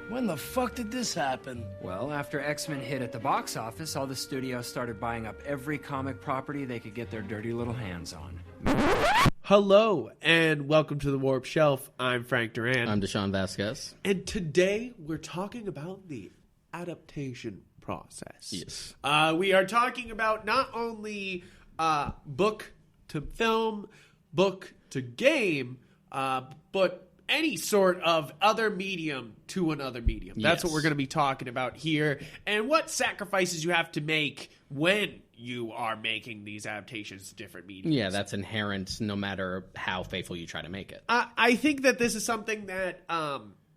When the fuck did this happen? Well, after X-Men hit at the box office, all the studios started buying up every comic property they could get their dirty little hands on. Hello, and welcome to the Warp Shelf. I'm Frank Duran. I'm Deshaun Vasquez. And today we're talking about the adaptation process. Yes. We are talking about not only book to film, book to game, but any sort of other medium to another medium. That's what we're going to be talking about here, and what sacrifices you have to make when you are making these adaptations to different mediums. Yeah, that's inherent no matter how faithful you try to make it. I think that this is something that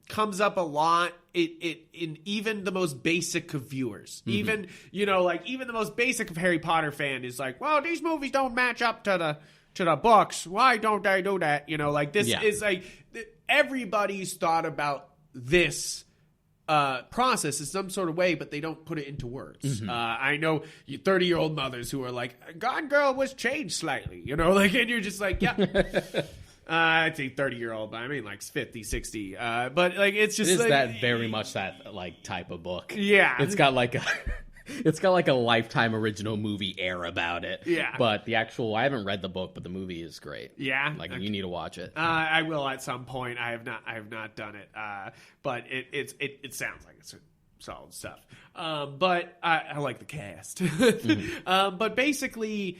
comes up a lot in even the most basic of viewers. Even, even the most basic of Harry Potter fan is like, well, these movies don't match up to the books. Why don't they do that? Is like everybody's thought about this process in some sort of way, but they don't put it into words. I know 30-year-old mothers who are like, Gone Girl was changed slightly, and you're just like, yeah. I think 30-year-old, but I mean like 50, 60. But like it's just it is like, that very much that like type of book. Yeah, it's got like a Lifetime original movie air about it. Yeah, but the actual I haven't read the book, but the movie is great. Yeah, like you need to watch it. I will at some point. I have not done it. But it sounds like it's solid stuff. But I like the cast. But basically,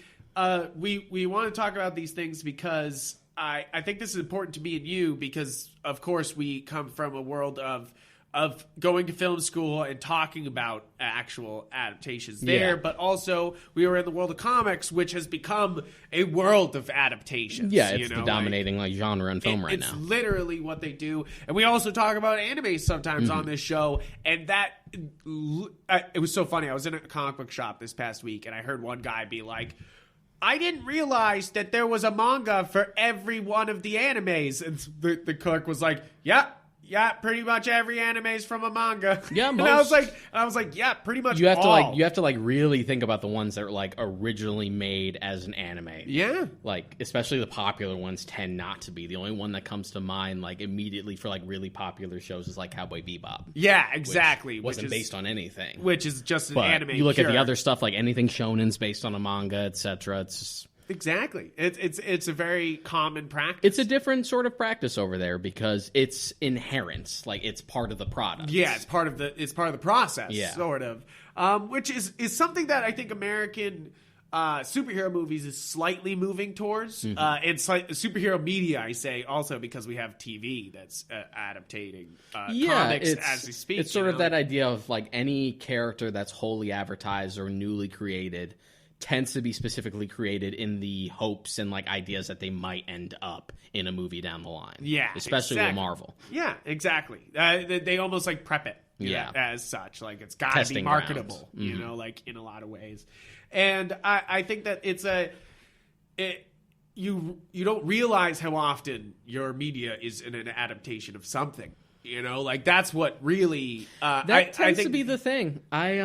we want to talk about these things because I think this is important to me and you because, of course, we come from a world of going to film school and talking about actual adaptations there, but also we were in the world of comics, which has become a world of adaptations. Yeah, it's the dominating genre in film right now. It's literally what they do. And we also talk about anime sometimes on this show, and that it was so funny. I was in a comic book shop this past week, and I heard one guy be like, I didn't realize that there was a manga for every one of the animes. And the clerk was like, yeah, pretty much every anime is from a manga. Yeah, most. And I was like, yeah, pretty much. You have all. to really think about the ones that are like originally made as an anime. Yeah, like especially the popular ones tend not to be. The only one that comes to mind like immediately for like really popular shows is like Cowboy Bebop. Yeah, exactly. Which wasn't based on anything. Which is just an anime. You look at the other stuff like anything shonen's based on a manga, etc. It's just. Exactly. It's a very common practice. It's a different sort of practice over there because it's inherent, like it's part of the product. Yeah, it's part of the process, yeah. Sort of. Which is something that I think American superhero movies is slightly moving towards. And superhero media, I say, also because we have TV that's adaptating comics as we speak. It's sort of that idea of like any character that's wholly advertised or newly created tends to be specifically created in the hopes and like ideas that they might end up in a movie down the line. Yeah, especially with Marvel. Yeah, exactly. They almost like prep it. As such, like it's got to be marketable. Like in a lot of ways. And I think that you don't realize how often your media is in an adaptation of something. Like that's what really that tends to be the thing. I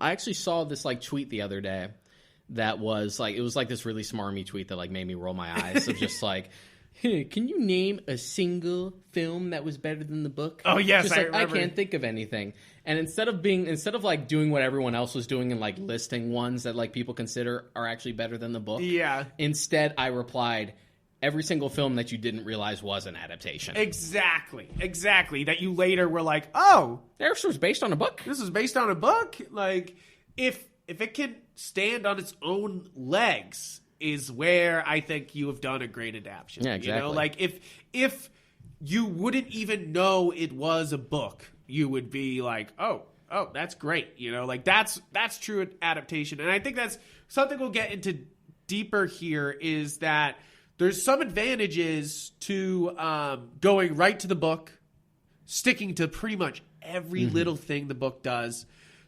actually saw this like tweet the other day. That was like, it was like this really smarmy tweet that like made me roll my eyes of just like, hey, can you name a single film that was better than the book? Oh yes, just I like, remember. I can't think of anything. And instead of like doing what everyone else was doing and like listing ones that like people consider are actually better than the book. Yeah. Instead, I replied, every single film that you didn't realize was an adaptation. Exactly. That you later were like, oh, this was based on a book. This was based on a book. Like if it can stand on its own legs is where I think you have done a great adaptation. Yeah, exactly. Like if you wouldn't even know it was a book, you would be like, oh, that's great. Like that's true adaptation. And I think that's something we'll get into deeper here is that there's some advantages to going right to the book, sticking to pretty much every little thing the book does,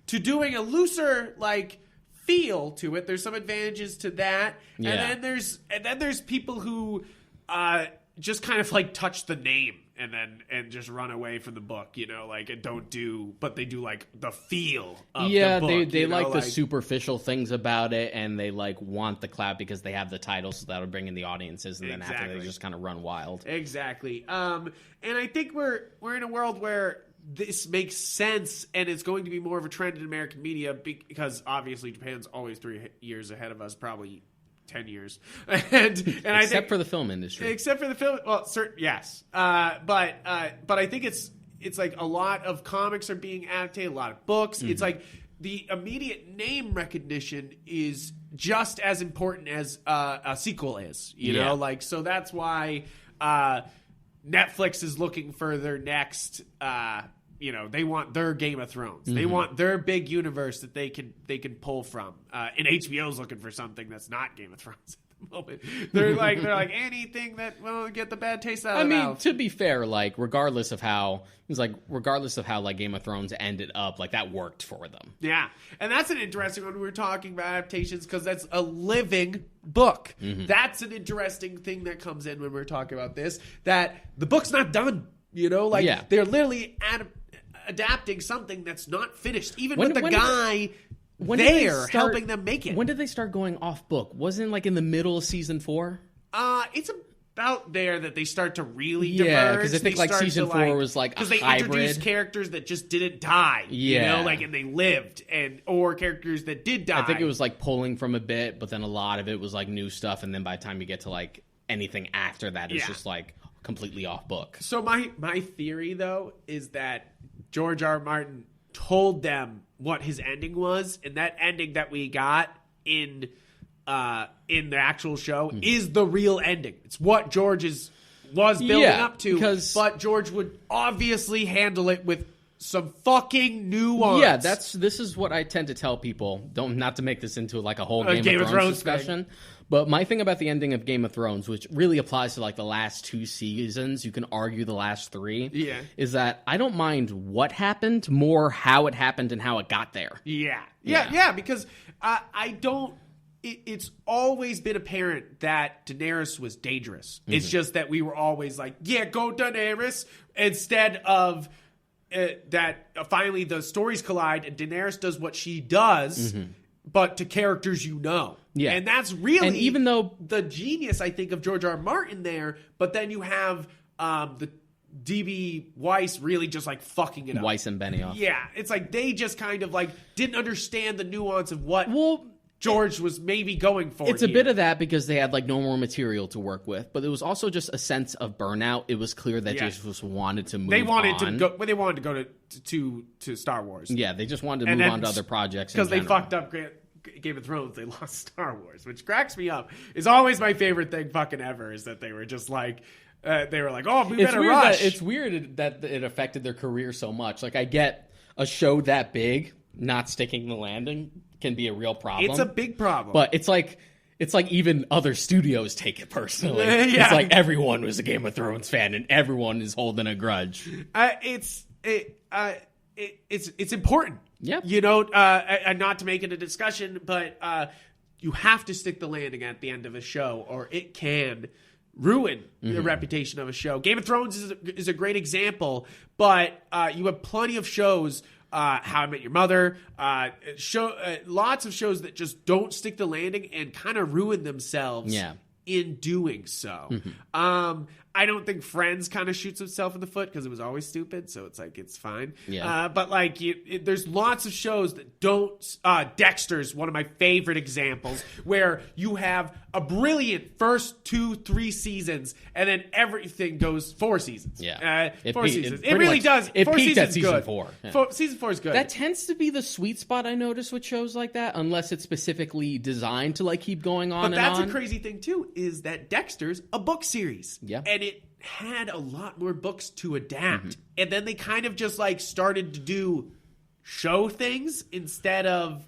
to doing a looser like feel to it. There's some advantages to that. Yeah. And then there's people who just kind of like touch the name and just run away from the book, like and don't do, but they do like the feel of the book. They like the superficial things about it, and they like want the clout because they have the titles, so that'll bring in the audiences, and then after they just kind of run wild. Exactly. And I think we're in a world where this makes sense, and it's going to be more of a trend in American media because obviously Japan's always 3 years ahead of us, probably 10 years. Except for the film industry. Except for the film, well, yes. But I think it's like a lot of comics are being adapted, a lot of books. It's like the immediate name recognition is just as important as a sequel is, you know? Like, so that's why Netflix is looking for their next, they want their Game of Thrones. They want their big universe that they can pull from. And HBO's looking for something that's not Game of Thrones at the moment. They're like anything that will get the bad taste out of the mouth. To be fair, like regardless of how like Game of Thrones ended up, like that worked for them. Yeah, and that's an interesting one. We were talking about adaptations because that's a living book. That's an interesting thing that comes in when we're talking about this. That the book's not done. They're literally adapting something that's not finished, even with the guy there helping them make it. When did they start going off book? Wasn't like in the middle of season 4? It's about there that they start to really diverge. Because I think like season 4 was like a hybrid. Because they introduced characters that just didn't die, and they lived, or characters that did die. I think it was like pulling from a bit, but then a lot of it was like new stuff, and then by the time you get to like anything after that, it's just like completely off book. So my theory though is that George R. R. Martin told them what his ending was, and that ending that we got in the actual show is the real ending. It's what George was building up to, but George would obviously handle it with some fucking nuance. Yeah, this is what I tend to tell people. Not to make this into like a whole Game of Thrones discussion. But my thing about the ending of Game of Thrones, which really applies to like the last 2 seasons, you can argue the last 3, is that I don't mind what happened, more how it happened and how it got there. Yeah, because I don't... It's always been apparent that Daenerys was dangerous. It's just that we were always like, yeah, go Daenerys, instead of... that finally the stories collide and Daenerys does what she does, but to characters you know. Yeah. And that's really and even though the genius, I think, of George R. R. Martin there, but then you have the D.B. Weiss really just like fucking it up. Weiss and Benioff. Yeah. It's like they just kind of like didn't understand the nuance of what George was maybe going for. It's a bit of that because they had like no more material to work with, but it was also just a sense of burnout. It was clear that they just wanted to move on. They wanted to go to Star Wars. Yeah, they just wanted to move on to other projects. Because they fucked up Game of Thrones, they lost Star Wars, which cracks me up. It's always my favorite thing fucking ever is that they were just like, they were like, oh, we better rush. It's weird that it affected their career so much. Like I get a show that big not sticking the landing can be a real problem. It's a big problem. But it's like even other studios take it personally. It's like everyone was a Game of Thrones fan and everyone is holding a grudge. It's important. Yeah. Not to make it a discussion, but you have to stick the landing at the end of a show or it can ruin the reputation of a show. Game of Thrones is a great example, but you have plenty of shows, How I Met Your Mother, lots of shows that just don't stick the landing and kind of ruin themselves in doing so. I don't think Friends kind of shoots itself in the foot because it was always stupid, so it's like it's fine. Yeah. But like, there's lots of shows that don't. Dexter's one of my favorite examples, where you have a brilliant first 2-3 seasons, and then everything goes 4 seasons. Yeah, 4 seasons. It really does. It 4 peaked seasons at season good. 4. Yeah. Season 4 is good. That tends to be the sweet spot I notice with shows like that, unless it's specifically designed to like keep going on. But that's a crazy thing too, is that Dexter's a book series. Yeah. And it had a lot more books to adapt. And then they kind of just like started to do show things instead of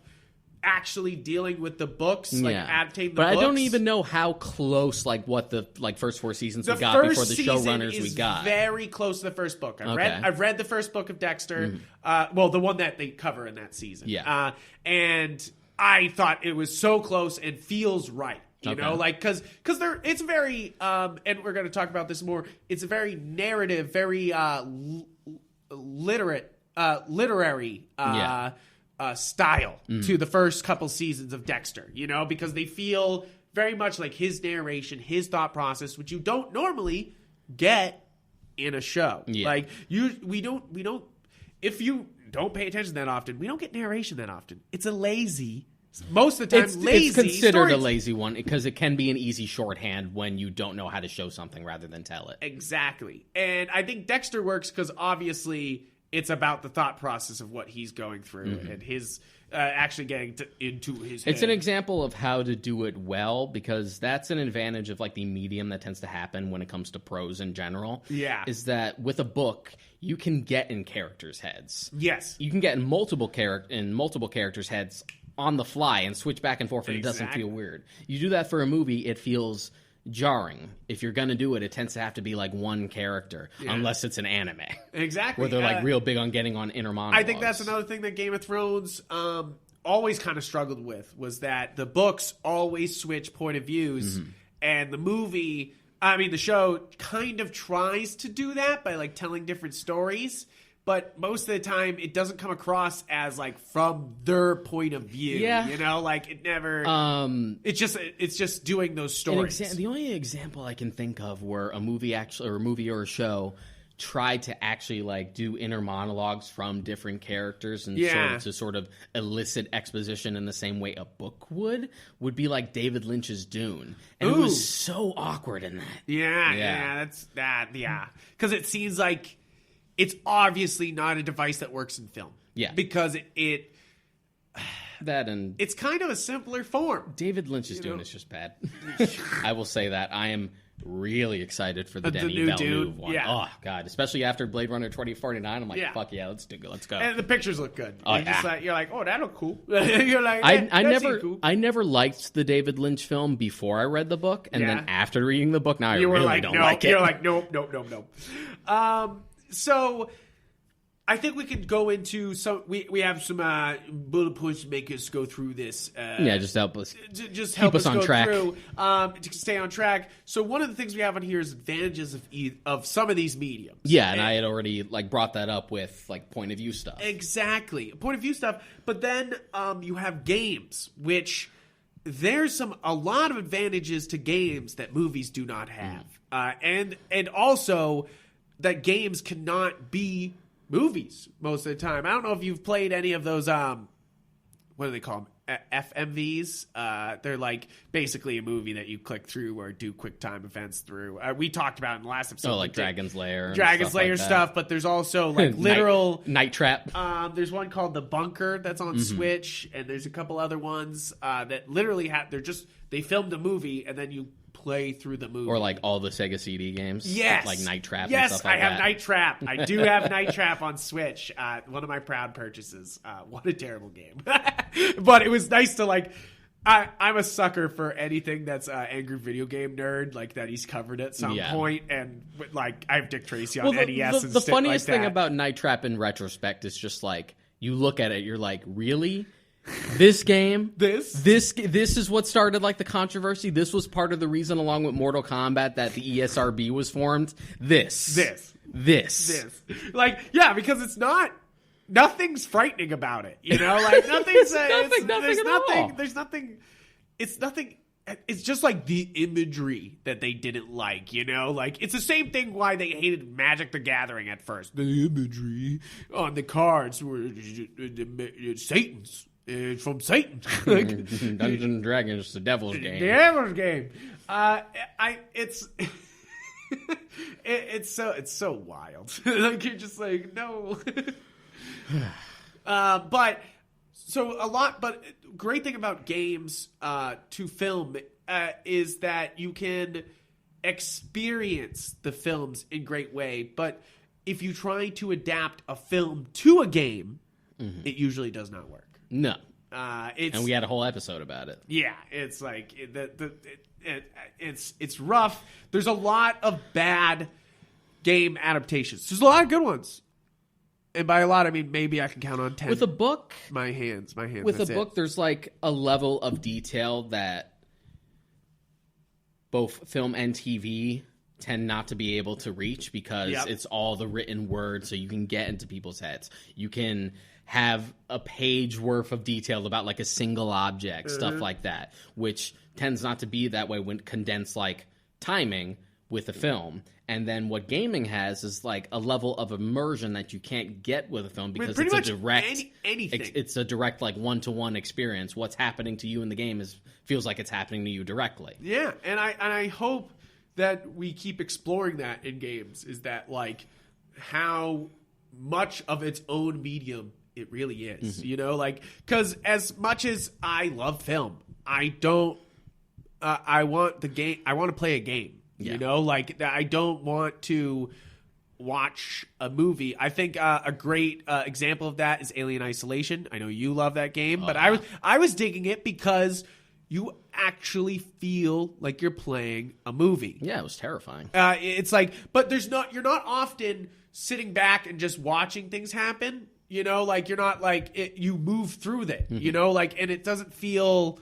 actually dealing with the books, like adapting the books. But I don't even know how close, like what the first 4 seasons we got before the showrunners we got. Very close to the first book. I've read the first book of Dexter. Well, the one that they cover in that season. Yeah. And I thought it was so close and feels right. You know, like, because it's very, and we're going to talk about this more, it's a very narrative, very literary style to the first couple seasons of Dexter, because they feel very much like his narration, his thought process, which you don't normally get in a show. Yeah. Like, we don't if you don't pay attention that often, we don't get narration that often. It's a lazy, most of the time, lazy. It's considered a story. lazy one because it can be an easy shorthand when you don't know how to show something rather than tell it. Exactly. And I think Dexter works because obviously it's about the thought process of what he's going through and his actually getting into his head. It's an example of how to do it well because that's an advantage of like the medium that tends to happen when it comes to prose in general. Yeah. Is that with a book, you can get in characters' heads. Yes. You can get in multiple characters' heads on the fly and switch back and forth and it doesn't feel weird. You do that for a movie, it feels jarring. If you're going to do it, it tends to have to be like one character, unless it's an anime. Exactly. Where they're like real big on getting on inner monologues. I think that's another thing that Game of Thrones always kind of struggled with, was that the books always switch point of views, and the show kind of tries to do that by like telling different stories. But most of the time, it doesn't come across as like from their point of view. Yeah. You know, like it never. It's just doing those stories. The only example I can think of where a movie or a show tried to actually like do inner monologues from different characters and sort of elicit exposition in the same way a book would be like David Lynch's Dune, and it was so awkward in that. Yeah. Because it seems like. It's obviously not a device that works in film. Yeah. Because it's kind of a simpler form. David Lynch's Dune is just bad. I will say that. I am really excited for the Denis new Villeneuve Dune. one. Yeah. Oh, God. Especially after Blade Runner 2049. I'm like, fuck yeah, let's go. And the pictures look good. Oh, You're like, oh, that look cool. You're like, I never liked the David Lynch film before I read the book. And then after reading the book, now I really don't like it. You're like, nope. So, I think we could go into some. We have some bullet points to make us go through this. Just help us. Just help keep us on go track. Through, to stay on track. So one of the things we have on here is advantages of some of these mediums. Yeah, and I had already like brought that up with like point of view stuff. Exactly, point of view stuff. But then you have games, which there's a lot of advantages to games that movies do not have, and also that games cannot be movies most of the time. I don't know if you've played any of those, what do they call them? FMVs. They're like basically a movie that you click through or do quick time events through. We talked about in the last episode. Oh, like Dragon's Lair. Stuff, but there's also like literal... Night Trap. There's one called The Bunker that's on Switch, and there's a couple other ones that literally they filmed a movie and then you play through the movie. Or like all the Sega CD games. Yes. Like Night Trap yes, and stuff like that. I have Night Trap. I do have Night Trap on Switch. One of my proud purchases. What a terrible game. But it was nice to like... I'm a sucker for anything that's Angry Video Game Nerd, like that he's covered at some point, and like I have Dick Tracy on NES and the stuff funniest like thing that. about Night Trap in retrospect is just like, you look at it, you're like, really? This game? This is what started like the controversy? This was part of the reason, along with Mortal Kombat, that the ESRB was formed? This. Like, yeah, because it's not... Nothing's frightening about it, you know? Like, nothing's... There's nothing... It's nothing... It's just like the imagery that they didn't like, you know? Like, it's the same thing why they hated Magic the Gathering at first. The imagery on the cards were Satan's. It's from Satan. Like, Dungeons and Dragons, the devil's game. Devil's game. It's so wild. Like, you're just like, no. But great thing about games to film is that you can experience the films in great way. But if you try to adapt a film to a game, it usually does not work. No. And we had a whole episode about it. Yeah, it's like it's rough. There's a lot of bad game adaptations. There's a lot of good ones. And by a lot, I mean maybe I can count on 10. With a book, my hands. With a book, there's like a level of detail that both film and TV tend not to be able to reach because it's all the written word, so you can get into people's heads. You can have a page worth of detail about like a single object, stuff like that, which tends not to be that way when condensed like timing, with a film. And then what gaming has is like a level of immersion that you can't get with a film because pretty it's a much direct anything. It's a direct like one-to-one experience. What's happening to you in the game feels like it's happening to you directly. Yeah, and I hope that we keep exploring that in games, is that like how much of its own medium it really is. Mm-hmm. You know, like, because as much as I love film, I don't I want to play a game. Yeah. You know, like I don't want to watch a movie. I think a great example of that is Alien Isolation. I know you love that game, but I was digging it because you actually feel like you're playing a movie. Yeah, it was terrifying. It's like, but you're not often sitting back and just watching things happen. You know, like you're not like you move through that. You know, like, and it doesn't feel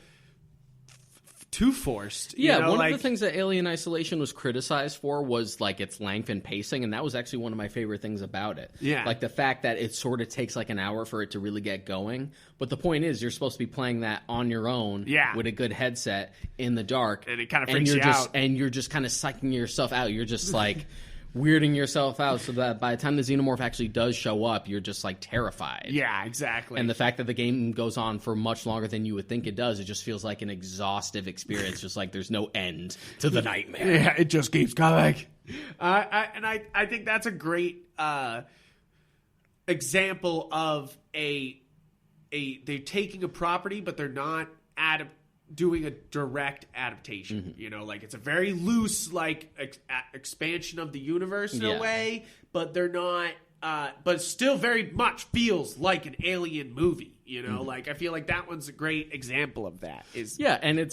too forced. Yeah, you know, one of the things that Alien Isolation was criticized for was like its length and pacing, and that was actually one of my favorite things about it. Yeah. Like the fact that it sort of takes like an hour for it to really get going. But the point is, you're supposed to be playing that on your own with a good headset in the dark. And it kind of freaks you out. out. And you're just kind of psyching yourself out. You're just like weirding yourself out so that by the time the xenomorph actually does show up, you're just like terrified. Yeah, exactly. And the fact that the game goes on for much longer than you would think it does, it just feels like an exhaustive experience. Just like there's no end to the nightmare. Yeah, it just keeps coming. I think that's a great example of they're taking a property, but they're not doing a direct adaptation. Mm-hmm. You know, like it's a very loose like expansion of the universe in a way, but they're not. But still very much feels like an Alien movie. You know, like I feel like that one's a great example of that. And it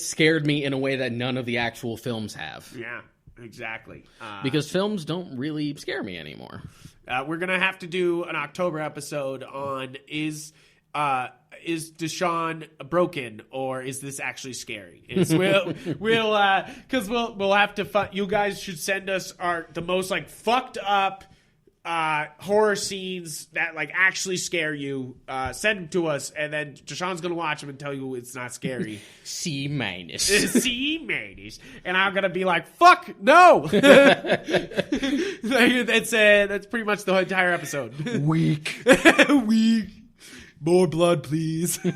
scared me in a way that none of the actual films have. Yeah, exactly. Because films don't really scare me anymore. We're gonna have to do an October episode on is Deshaun broken or is this actually scary? We'll because we'll have to find. You guys should send us the most like fucked up horror scenes that like actually scare you. Send them to us, and then Deshaun's gonna watch them and tell you it's not scary. C-. C-, and I'm gonna be like, "Fuck no!" That's pretty much the entire episode. Weak. Weak. More blood, please. Sorry,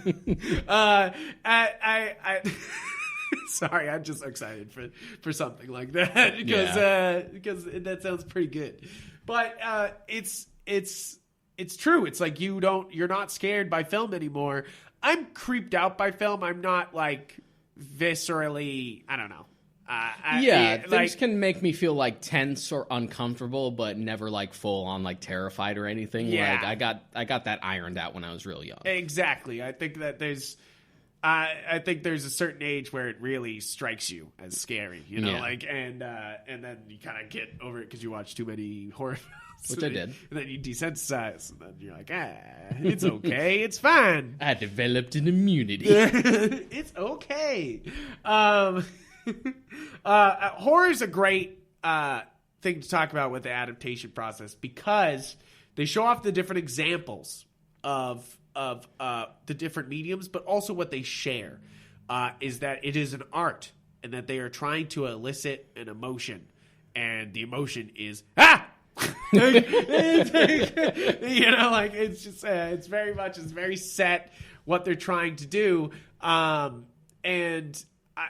I'm just excited for something like that because that sounds pretty good. But it's true. It's like you're not scared by film anymore. I'm creeped out by film. I'm not like viscerally. I don't know. Things can make me feel like tense or uncomfortable, but never like full on like terrified or anything. Yeah. Like I got that ironed out when I was real young. Exactly. I think that there's a certain age where it really strikes you as scary, you know, like and then you kind of get over it because you watch too many horror films. Which I did. And then you desensitize, and then you're like, it's okay, it's fine. I developed an immunity. It's okay. Horror is a great thing to talk about with the adaptation process because they show off the different examples of the different mediums, but also what they share is that it is an art and that they are trying to elicit an emotion, and the emotion is you know, like it's just it's very set what they're trying to do, and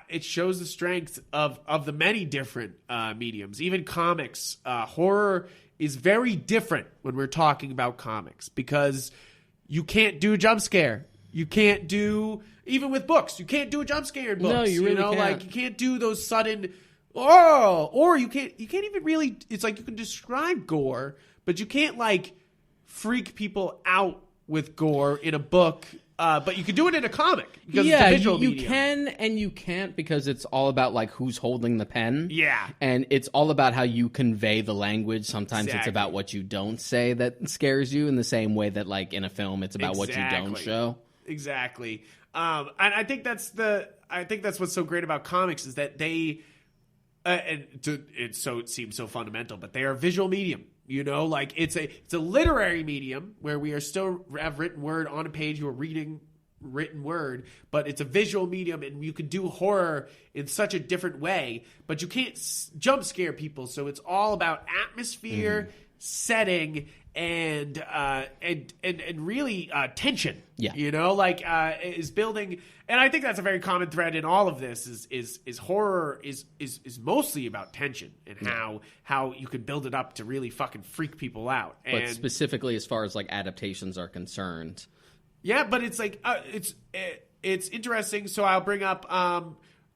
it shows the strength of the many different mediums. Even comics, horror is very different when we're talking about comics because you can't do a jump scare. You can't do, even with books, you can't do a jump scare in books. No, you really know, can't. Like you can't do those sudden or you can't even really, it's like you can describe gore, but you can't like freak people out with gore in a book. But you can do it in a comic because it's a visual you medium. can and you can't because it's all about like who's holding the pen. Yeah. And it's all about how you convey the language. Sometimes it's about what you don't say that scares you in the same way that like in a film it's about what you don't show. Exactly. And I think that's what's so great about comics is that they it seems so fundamental, but they are a visual medium. You know, like it's a literary medium where we are still have written word on a page. You are reading written word, but it's a visual medium, and you can do horror in such a different way, but you can't jump scare people. So it's all about atmosphere, setting, and really tension. Yeah. You know, like is building, and I think that's a very common thread in all of this. Is horror is mostly about tension and how you can build it up to really fucking freak people out. But specifically, as far as like adaptations are concerned. Yeah, but it's like it's interesting. So I'll bring up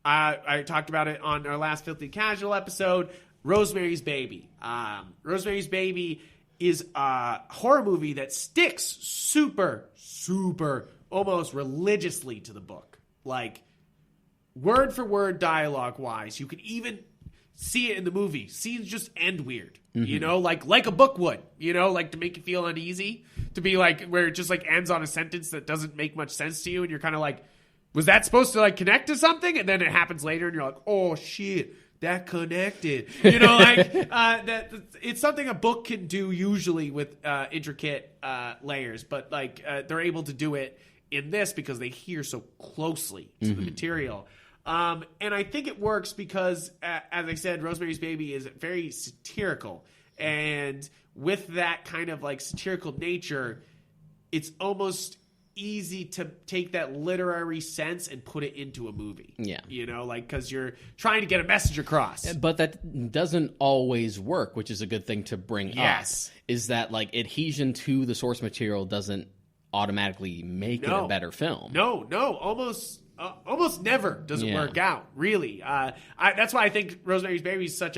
I talked about it on our last Filthy Casual episode, Rosemary's Baby. Rosemary's Baby is a horror movie that sticks super almost religiously to the book, like word for word, dialogue wise. You can even see it in the movie. Scenes just end weird, you know, like a book would, you know, like to make you feel uneasy, to be like where it just like ends on a sentence that doesn't make much sense to you, and you're kind of like, was that supposed to like connect to something? And then it happens later, and you're like, oh shit, that connected. You know, like that. It's something a book can do usually with intricate layers, but like they're able to do it in this because they hear so closely to the material. And I think it works because, as I said, Rosemary's Baby is very satirical. And with that kind of like satirical nature, it's almost easy to take that literary sense and put it into a movie. Yeah. You know, like, because you're trying to get a message across. But that doesn't always work, which is a good thing to bring up. Is that like adhesion to the source material doesn't automatically make it a better film. No, almost never does it work out, really. That's why I think Rosemary's Baby is such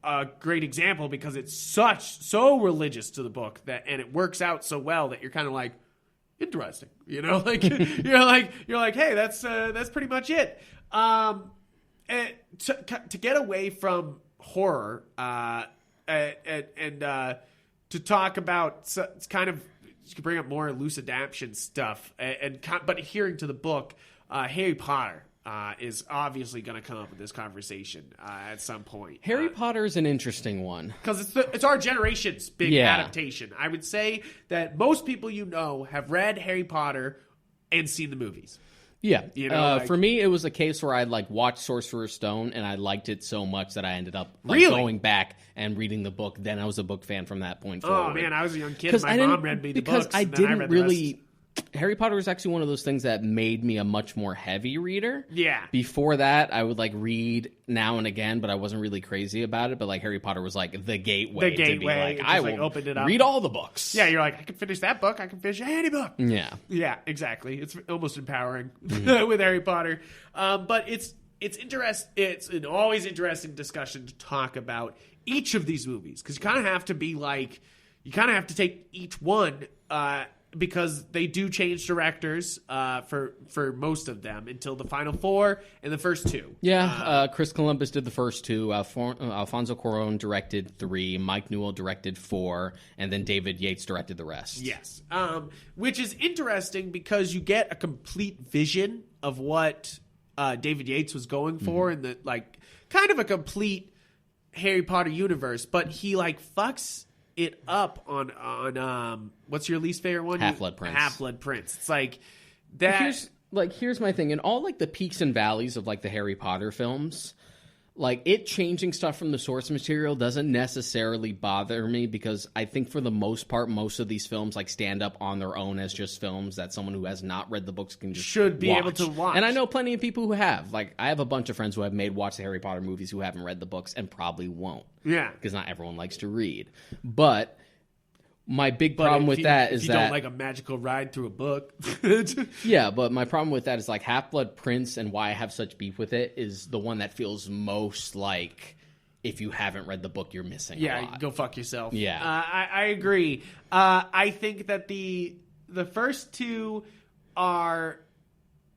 a great example, because it's so religious to the book and it works out so well that you're kind of like, interesting, you know, like you're like, hey, that's pretty much it. And to get away from horror and to talk about it's kind of, you can bring up more loose adaptation stuff, but adhering to the book, Harry Potter is obviously going to come up with this conversation at some point. Harry Potter is an interesting one because it's our generation's big adaptation. I would say that most people have read Harry Potter and seen the movies. Yeah. You know, for me, it was a case where I watched Sorcerer's Stone, and I liked it so much that I ended up going back and reading the book. Then I was a book fan from that point forward. Oh, man, I was a young kid, and my mom read me the books. Because I didn't really... Harry Potter was actually one of those things that made me a much more heavy reader. Yeah. Before that, I would read now and again, but I wasn't really crazy about it. But Harry Potter was the gateway. To be I will opened it up. read all the books. Yeah, you're like, I can finish that book. I can finish any book. Yeah. Yeah, exactly. It's almost empowering with Harry Potter. But it's interesting. It's an always interesting discussion to talk about each of these movies, because you kind of have to be you kind of have to take each one. Because they do change directors for most of them until the final four and the first two. Yeah, Chris Columbus did the first two. Alfonso Cuarón directed 3. Mike Newell directed 4. And then David Yates directed the rest. Yes. Which is interesting because you get a complete vision of what David Yates was going for in the kind of a complete Harry Potter universe. But he fucks it up on what's your least favorite one? Half-Blood Prince. Half-Blood Prince. It's like that. Here's my thing. In all the peaks and valleys of the Harry Potter films, it changing stuff from the source material doesn't necessarily bother me, because I think for the most part, most of these films stand up on their own as just films that someone who has not read the books can just should be watch. able to watch. And I know plenty of people who have. I have a bunch of friends who have made watch the Harry Potter movies who haven't read the books and probably won't. Yeah. Because not everyone likes to read. But my big problem with that is you don't like a magical ride through a book. Yeah, but my problem with that is Half-Blood Prince, and why I have such beef with it, is the one that feels most if you haven't read the book, you're missing a lot. Yeah, go fuck yourself. Yeah. I agree. I think that the first two are...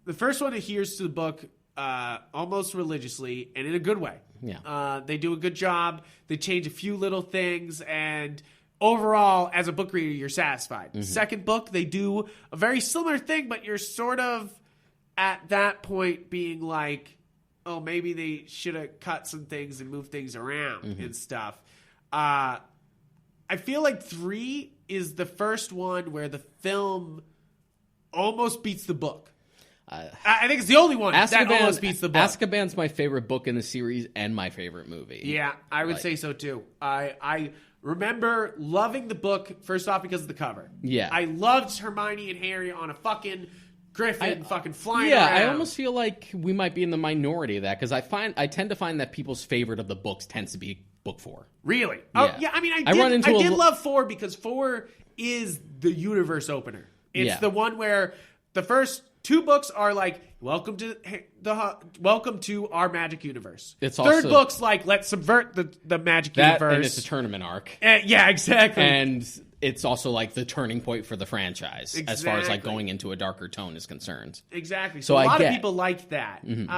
The first one adheres to the book almost religiously, and in a good way. Yeah. They do a good job. They change a few little things, and overall, as a book reader, you're satisfied. Mm-hmm. Second book, they do a very similar thing, but you're sort of at that point being oh, maybe they should have cut some things and moved things around and stuff. I feel 3 is the first one where the film almost beats the book. I think it's the only one that almost beats the book. Azkaban's my favorite book in the series and my favorite movie. Yeah, I would say so too. I remember loving the book, first off, because of the cover. Yeah. I loved Hermione and Harry on a fucking griffin fucking flying around. I almost feel like we might be in the minority of that, because I tend to find that people's favorite of the books tends to be book 4. Really? Yeah. Oh, yeah, I mean, I did love 4 because 4 is the universe opener. It's the one where the first 2 books are like, welcome to our magic universe. It's Third also, book's like, let's subvert the magic universe. And it's a tournament arc. Yeah, exactly. And it's also like the turning point for the franchise as far as like going into a darker tone is concerned. Exactly. So a lot of people like that. Mm-hmm.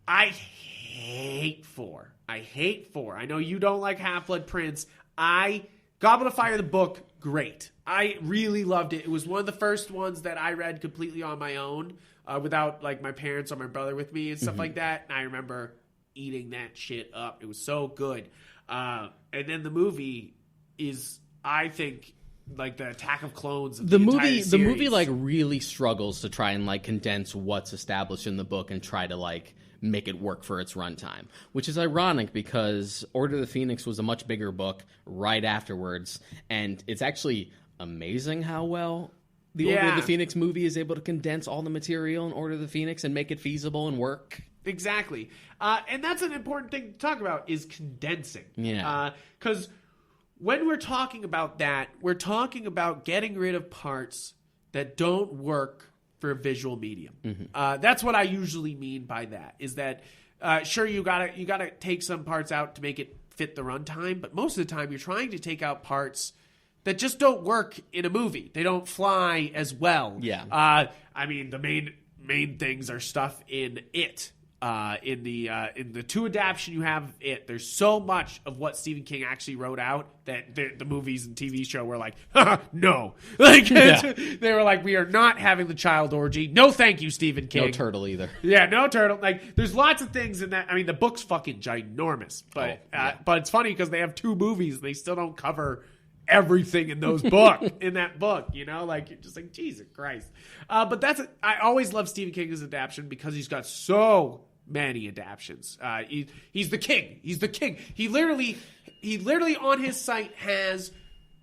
I hate 4. I know you don't like Half-Blood Prince. Goblet of Fire, the book, great. I really loved it. It was one of the first ones that I read completely on my own, without like my parents or my brother with me and stuff like that. And I remember eating that shit up. It was so good. And then the movie is, I think, like the Attack of Clones of the entire series. The movie like really struggles to try and like condense what's established in the book and try to like make it work for its runtime, which is ironic because Order of the Phoenix was a much bigger book right afterwards, and it's actually amazing how well the Order of the Phoenix movie is able to condense all the material in Order of the Phoenix and make it feasible and work. Exactly. And that's an important thing to talk about, is condensing. Yeah. Because when we're talking about that, we're talking about getting rid of parts that don't work for a visual medium. Mm-hmm. That's what I usually mean by that, is that sure, you gotta take some parts out to make it fit the runtime, but most of the time you're trying to take out parts that just don't work in a movie. They don't fly as well. Yeah. I mean, the main things are stuff in It. In the 2 adaptation you have It, there's so much of what Stephen King actually wrote out that the movies and TV show were like, no. Like, they were like, we are not having the child orgy. No, thank you, Stephen King. No turtle either. Yeah, no turtle. Like, there's lots of things in that. I mean, the book's fucking ginormous, but it's funny because they have 2 movies. They still don't cover everything in those in that book, you know, like, you're just like, Jesus Christ. But I always love Stephen King's adaptation because he's got so many adaptions. He's the king. He's the king. He literally on his site has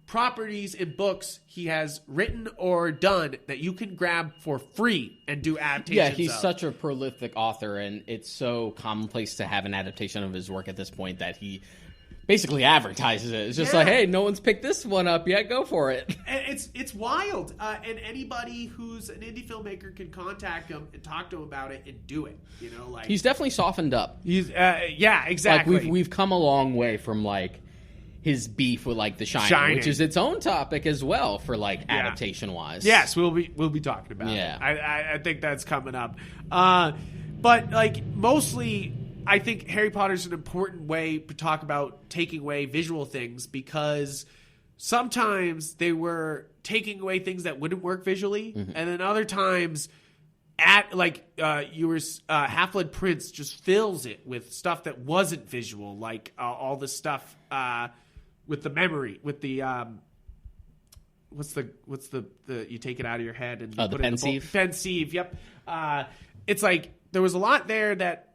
properties in books he has written or done that you can grab for free and do adaptations. Yeah, he's such a prolific author, and it's so commonplace to have an adaptation of his work at this point that he basically advertises it. It's just like, hey, no one's picked this one up yet. Go for it. And it's wild. And anybody who's an indie filmmaker can contact him and talk to him about it and do it. You know, like, he's definitely softened up. He's exactly. Like we've come a long way from like his beef with like The Shining, which is its own topic as well for like adaptation wise. Yes, we'll be talking about it. I think that's coming up. But like mostly, I think Harry Potter's an important way to talk about taking away visual things, because sometimes they were taking away things that wouldn't work visually, and then other times, Half-Blood Prince just fills it with stuff that wasn't visual, like all the stuff with the memory, with the what's the you take it out of your head and you put it in the bowl. Pensieve. Yep. It's like there was a lot there that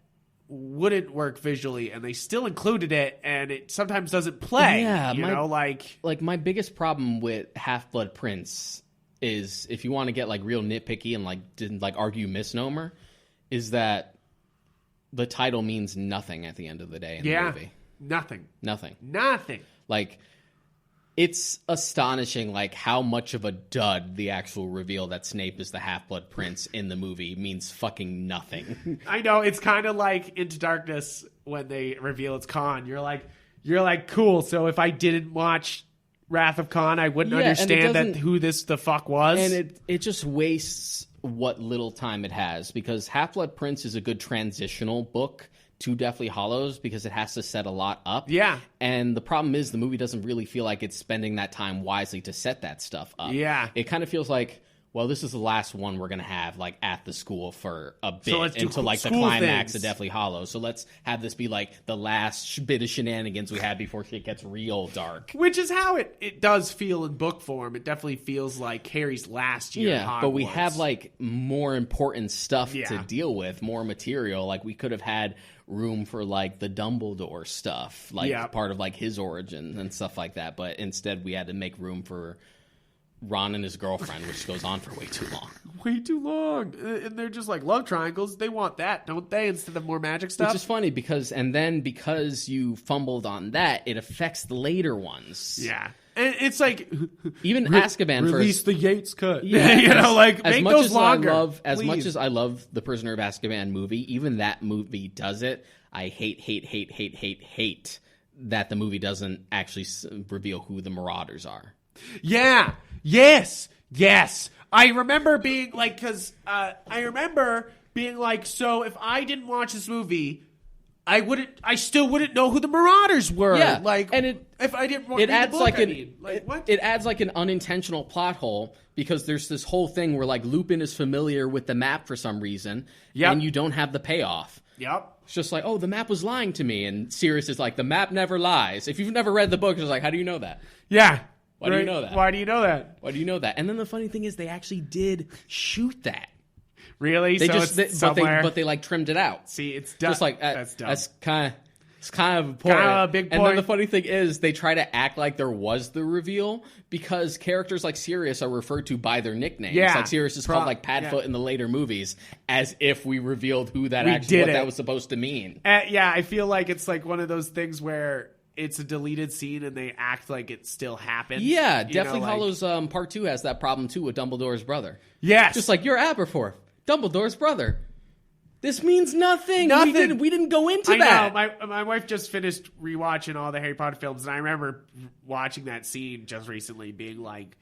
wouldn't work visually, and they still included it, and it sometimes doesn't play. Yeah, like my biggest problem with Half-Blood Prince is, if you want to get like real nitpicky and like didn't like argue misnomer, is that the title means nothing at the end of the day in the movie. Nothing. Like, it's astonishing, like, how much of a dud the actual reveal that Snape is the Half-Blood Prince in the movie means fucking nothing. I know, it's kind of like Into Darkness when they reveal it's Khan. You're like, cool, so if I didn't watch Wrath of Khan, I wouldn't understand who the fuck was. And it just wastes what little time it has, because Half-Blood Prince is a good transitional book to Deathly Hallows because it has to set a lot up. Yeah. And the problem is the movie doesn't really feel like it's spending that time wisely to set that stuff up. Yeah. It kind of feels like, well, this is the last one we're going to have, like, at the school for a bit let's do until, like, the school climax things. of Deathly Hallows. So let's have this be, like, the last bit of shenanigans we had before shit gets real dark. Which is how it does feel in book form. It definitely feels like Harry's last year at Hogwarts. But we have, like, more important stuff Yeah. to deal with, more material. Like, we could have had room for, like, the Dumbledore stuff, like, part of, like, his origin and stuff like that. But instead, we had to make room for Ron and his girlfriend, which goes on for way too long. Way too long. And they're just like, love triangles. They want that, don't they? Instead of more magic stuff. Which is funny because you fumbled on that, it affects the later ones. Yeah. And it's like... Even Azkaban release the Yates cut. Yeah, you know, like, as make much those as longer. As much as I love the Prisoner of Azkaban movie, even that movie does it. I hate that the movie doesn't actually reveal who the Marauders are. Yeah. Yes. I remember being like, because so if I didn't watch this movie, I still wouldn't know who the Marauders were. Yeah, like, and if I didn't read it the adds book, what? It adds like an unintentional plot hole because there's this whole thing where like Lupin is familiar with the map for some reason, and you don't have the payoff. Yep. It's just like, oh, the map was lying to me, and Sirius is like, the map never lies. If you've never read the book, it's like, how do you know that? Yeah. Why do you know that? Why do you know that? Why do you know that? And then the funny thing is, they actually did shoot that. Really? But they like trimmed it out. See, it's dumb. Just like that's dumb. It's kind of important. Kinda a big And then point. the funny thing is, they try to act like there was the reveal because characters like Sirius are referred to by their nicknames. Yeah. Like Sirius is called like Padfoot in the later movies, as if we revealed who that that was supposed to mean. Yeah, I feel like it's like one of those things where it's a deleted scene and they act like it still happened. Yeah, Deathly Hallows Part 2 has that problem too with Dumbledore's brother. Yes. Just like, you're Aberforth, Dumbledore's brother. This means nothing. Nothing. We didn't go into that. that. I know. My wife just finished rewatching all the Harry Potter films, and I remember watching that scene just recently being like,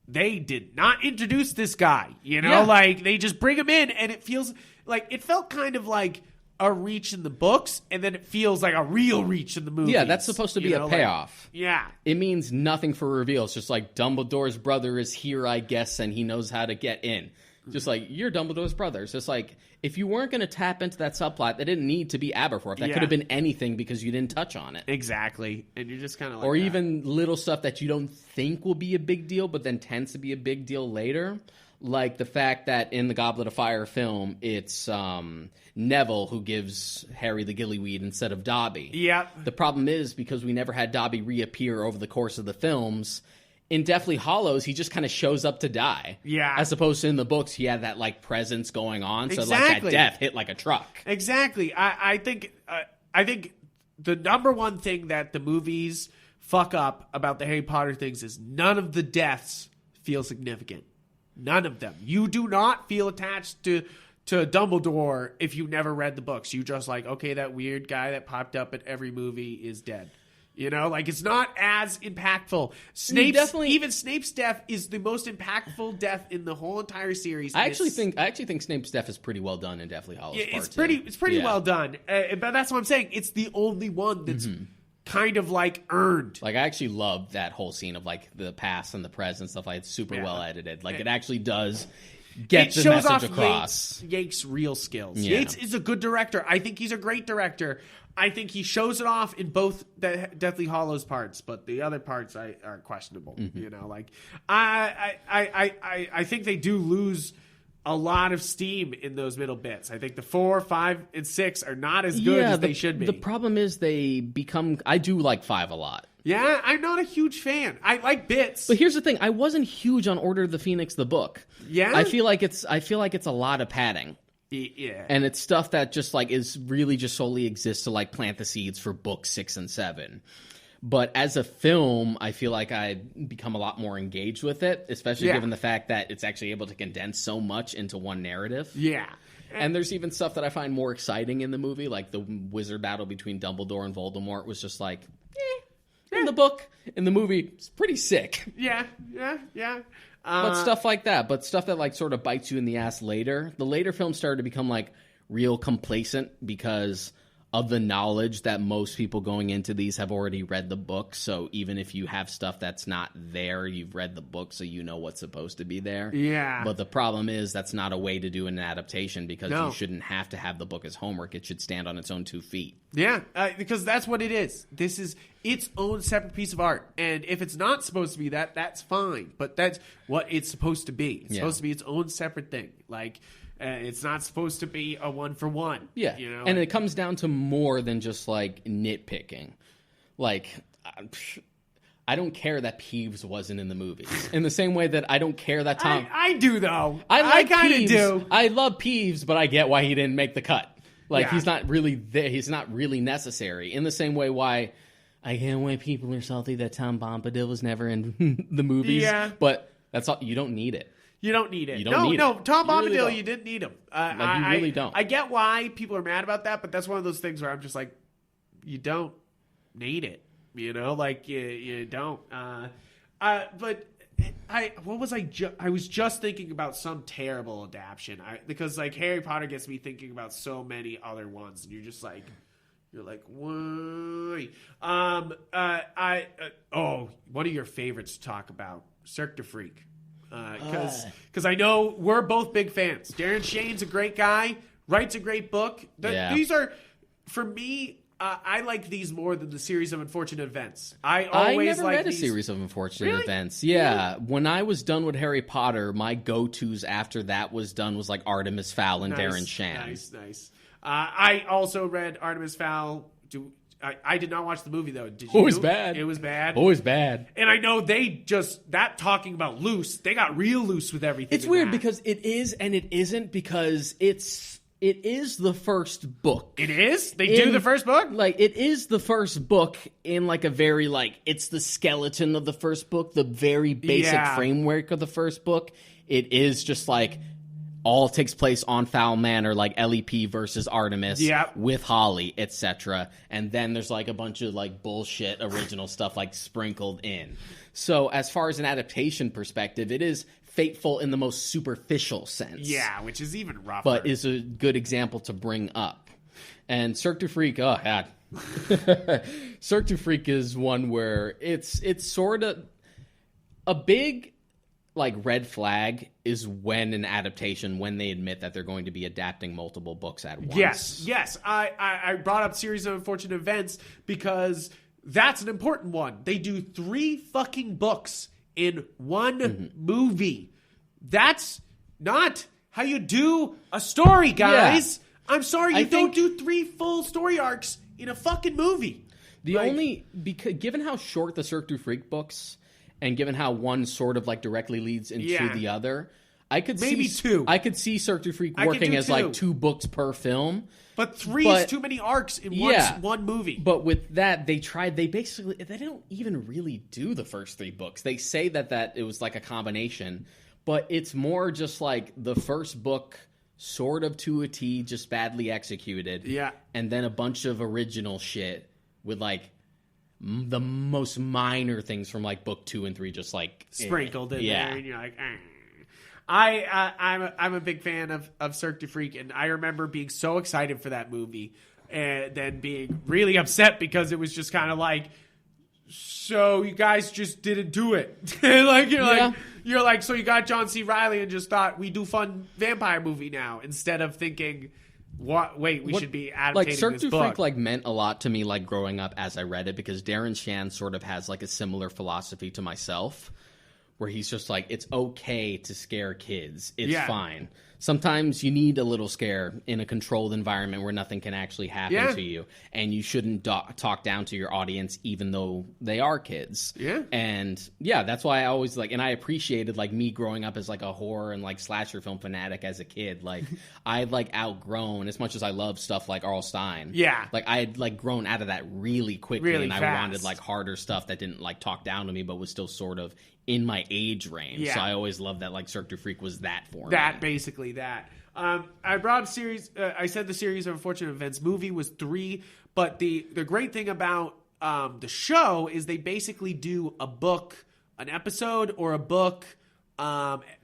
they did not introduce this guy. You know, Yeah. like, they just bring him in, and it feels like, it felt kind of like a reach in the books, and then it feels like a real reach in the movies. Yeah, that's supposed to be a payoff. Yeah. It means nothing for reveal. It's just like, Dumbledore's brother is here, I guess, and he knows how to get in. Just like, you're Dumbledore's brother. It's just like, if you weren't going to tap into that subplot, that didn't need to be Aberforth. That could have been anything because you didn't touch on it. Exactly. And you're just kind of like Or that. even little stuff that you don't think will be a big deal, but then tends to be a big deal later. Like the fact that in the Goblet of Fire film, it's Neville who gives Harry the gillyweed instead of Dobby. Yep. The problem is, because we never had Dobby reappear over the course of the films, in Deathly Hallows, he just kind of shows up to die. Yeah. As opposed to in the books, he had that, like, presence going on. So, like, that Exactly. death hit like a truck. Exactly. I think the number one thing that the movies fuck up about the Harry Potter things is none of the deaths feel significant. None of them. You do not feel attached to Dumbledore if you never read the books. You just like, okay, that weird guy that popped up at every movie is dead. You know, like, it's not as impactful. Snape's death is the most impactful death in the whole entire series. I actually think Snape's death is pretty well done in Deathly Hallows. Yeah, Part it's pretty Yeah. well done. But that's what I'm saying. It's the only one that's kind of like earned. Like, I actually love that whole scene of, like, the past and the present stuff. Like, it's super well edited. Like, it actually does get the message across. Yates' real skills. Yeah. Yates is a good director. I think he's a great director. I think he shows it off in both the Deathly Hallows parts, but the other parts are questionable. You know, like, I think they do lose a lot of steam in those middle bits. I think the 4, 5, and 6 are not as good as they should be. The problem is they become... I do like 5 a lot. Yeah, I'm not a huge fan. I like bits. But here's the thing. I wasn't huge on Order of the Phoenix, the book. Yeah? I feel like it's a lot of padding. Yeah. And it's stuff that just, like, is really just solely exists to, like, plant the seeds for books 6 and 7. But as a film, I feel like I become a lot more engaged with it, especially given the fact that it's actually able to condense so much into one narrative. Yeah. And there's even stuff that I find more exciting in the movie, like the wizard battle between Dumbledore and Voldemort was just like, in the book. In the movie, it's pretty sick. Yeah. But stuff like that. But stuff that, like, sort of bites you in the ass later. The later films started to become, like, real complacent because of the knowledge that most people going into these have already read the book. So even if you have stuff that's not there, you've read the book, so you know what's supposed to be there. Yeah. But the problem is that's not a way to do an adaptation, because No. you shouldn't have to have the book as homework. It should stand on its own 2 feet. Yeah, because that's what it is. This is its own separate piece of art. And if it's not supposed to be that, that's fine. But that's what it's supposed to be. It's supposed to be its own separate thing. Like, it's not supposed to be a 1-for-1. Yeah. You know? And it comes down to more than just like nitpicking. Like, I don't care that Peeves wasn't in the movies. In the same way that I don't care that Tom. I do, though. I kind of Peeves. do. I love Peeves, but I get why he didn't make the cut. Like, Yeah. he's not really there. He's not really necessary. In the same way why I get why people are salty that Tom Bombadil was never in the movies. Yeah. But that's all. You don't need it. You don't need it. You don't need no, it. Tom You really Bombadil, don't. you didn't need him. You really don't. I get why people are mad about that, but that's one of those things where I'm just like, you don't need it. You know, like you don't. But what was I? I was just thinking about some terrible adaptation. Because like Harry Potter gets me thinking about so many other ones, and you're just like. You're like, why? One of your favorites to talk about, Cirque du Freak. Because I know we're both big fans. Darren Shane's a great guy, writes a great book. These are, for me, I like these more than the series of unfortunate events. I never read a series of unfortunate Really? events. Yeah. When I was done with Harry Potter, my go-tos after that was done was like Artemis Fowl and Darren Shan. Nice. I also read Artemis Fowl. I did not watch the movie, though. Did you? Always bad. It was bad. Always bad. And I know that talking about loose, they got real loose with everything. It's weird because it is and it isn't, because it is the first book. It is? They do the first book? Like, it is the first book in like a very like, it's the skeleton of the first book, the very basic framework of the first book. It is just like, all takes place on Foul Manor, like LEP versus Artemis with Holly, etc. And then there's like a bunch of like bullshit original stuff like sprinkled in. So as far as an adaptation perspective, it is faithful in the most superficial sense. Yeah, which is even rougher. But is a good example to bring up. And Cirque du Freak, oh god. Cirque du Freak is one where it's sort of a big like red flag is when an adaptation, when they admit that they're going to be adapting multiple books at once. Yes. I brought up series of unfortunate events because that's an important one. They do 3 fucking books in one movie. That's not how you do a story, guys. Yeah. I'm sorry, you don't do 3 full story arcs in a fucking movie. Because given how short the Cirque du Freak books, and given how one sort of like directly leads into the other, I could maybe see 2. I could see Cirque du Freak working as like 2 books per film. But 3 is too many arcs in one movie. But with that, they don't even really do the first 3 books. They say that it was like a combination, but it's more just like the first book sort of to a T, just badly executed. Yeah. And then a bunch of original shit with like the most minor things from like book 2 and 3 just like sprinkled in there, and you're like, I'm a big fan of Cirque du Freak, and I remember being so excited for that movie, and then being really upset because it was just kind of like, so you guys just didn't do it. You're like, so you got John C. Reilly and just thought we do fun vampire movie now instead of thinking, we should be adaptating like Cirque this du book. Freak like meant a lot to me like growing up as I read it, because Darren Shan sort of has like a similar philosophy to myself, where he's just like, it's okay to scare kids. It's fine. Sometimes you need a little scare in a controlled environment where nothing can actually happen to you, and you shouldn't talk down to your audience even though they are kids. Yeah. And yeah, that's why I always like, and I appreciated like me growing up as like a horror and like slasher film fanatic as a kid. Like I'd like outgrown, as much as I love stuff like Arl Stein. Yeah. Like I had like grown out of that really quickly, Really and I fast. wanted like harder stuff that didn't like talk down to me, but was still sort of in my age range. Yeah. So I always loved that like Cirque du Freak was that for me. Basically that. I brought up series. I said the series of unfortunate events movie was 3, but the great thing about the show is they basically do a book, an episode, or a book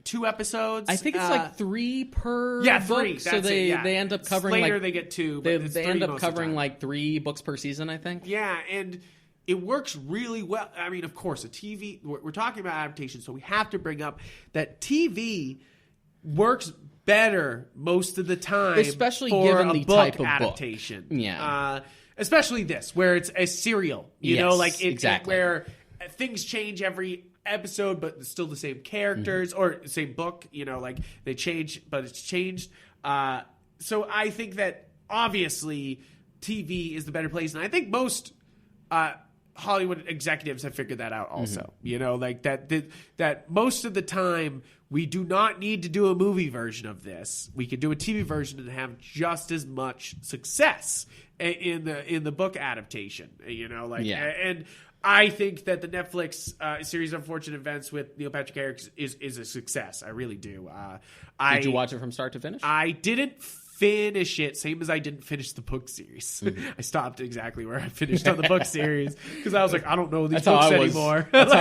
2 episodes. I think it's like 3 per yeah, book. 3. So they end up covering later like they get 2. They, But they it's end 3 up most of the covering time. like 3 books per season, I think. Yeah, and it works really well. I mean, of course, we're talking about adaptation, so we have to bring up that TV works better most of the time, especially for given a the book type of adaptation. book. Yeah. Especially this, where it's a serial. You Yes, know, like exactly. where things change every episode, but it's still the same characters or same book. You know, like they change, but it's changed. So I think that obviously TV is the better place, and I think most Hollywood executives have figured that out also. You know, like that most of the time we do not need to do a movie version of this. We could do a TV version and have just as much success in the book adaptation. You know, like and I think that the Netflix series Unfortunate Events with Neil Patrick Harris is a success. I really do. Did you watch it from start to finish? I didn't finish it, same as I didn't finish the book series. I stopped exactly where I finished on the book series because I was like, I don't know these books anymore. That's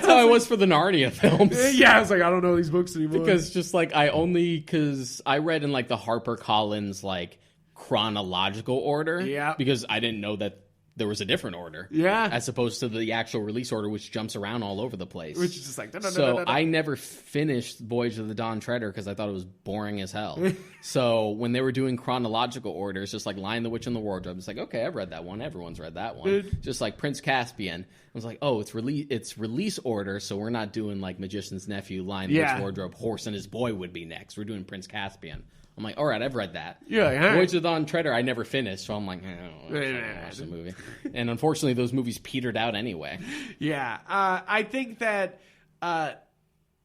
how I was for the Narnia films. Yeah, I was like, I don't know these books anymore. Because just like because I read in like the HarperCollins like chronological order. Yeah. Because I didn't know that there was a different order. Yeah. As opposed to the actual release order, which jumps around all over the place. Which is just like, So I never finished Voyage of the Dawn Treader because I thought it was boring as hell. So when they were doing chronological orders, just like Lion, the Witch, and the Wardrobe, it's like, okay, I've read that one. Everyone's read that one. Just like Prince Caspian. I was like, oh, it's release order, so we're not doing like Magician's Nephew, Lion, the Witch, Wardrobe, Horse and His Boy would be next. We're doing Prince Caspian. I'm like, all right, I've read that. Yeah, all right. Voyage of the Dawn Treader, I never finished, so I'm like, I don't know, watch the movie. And unfortunately, those movies petered out anyway. Yeah, I think that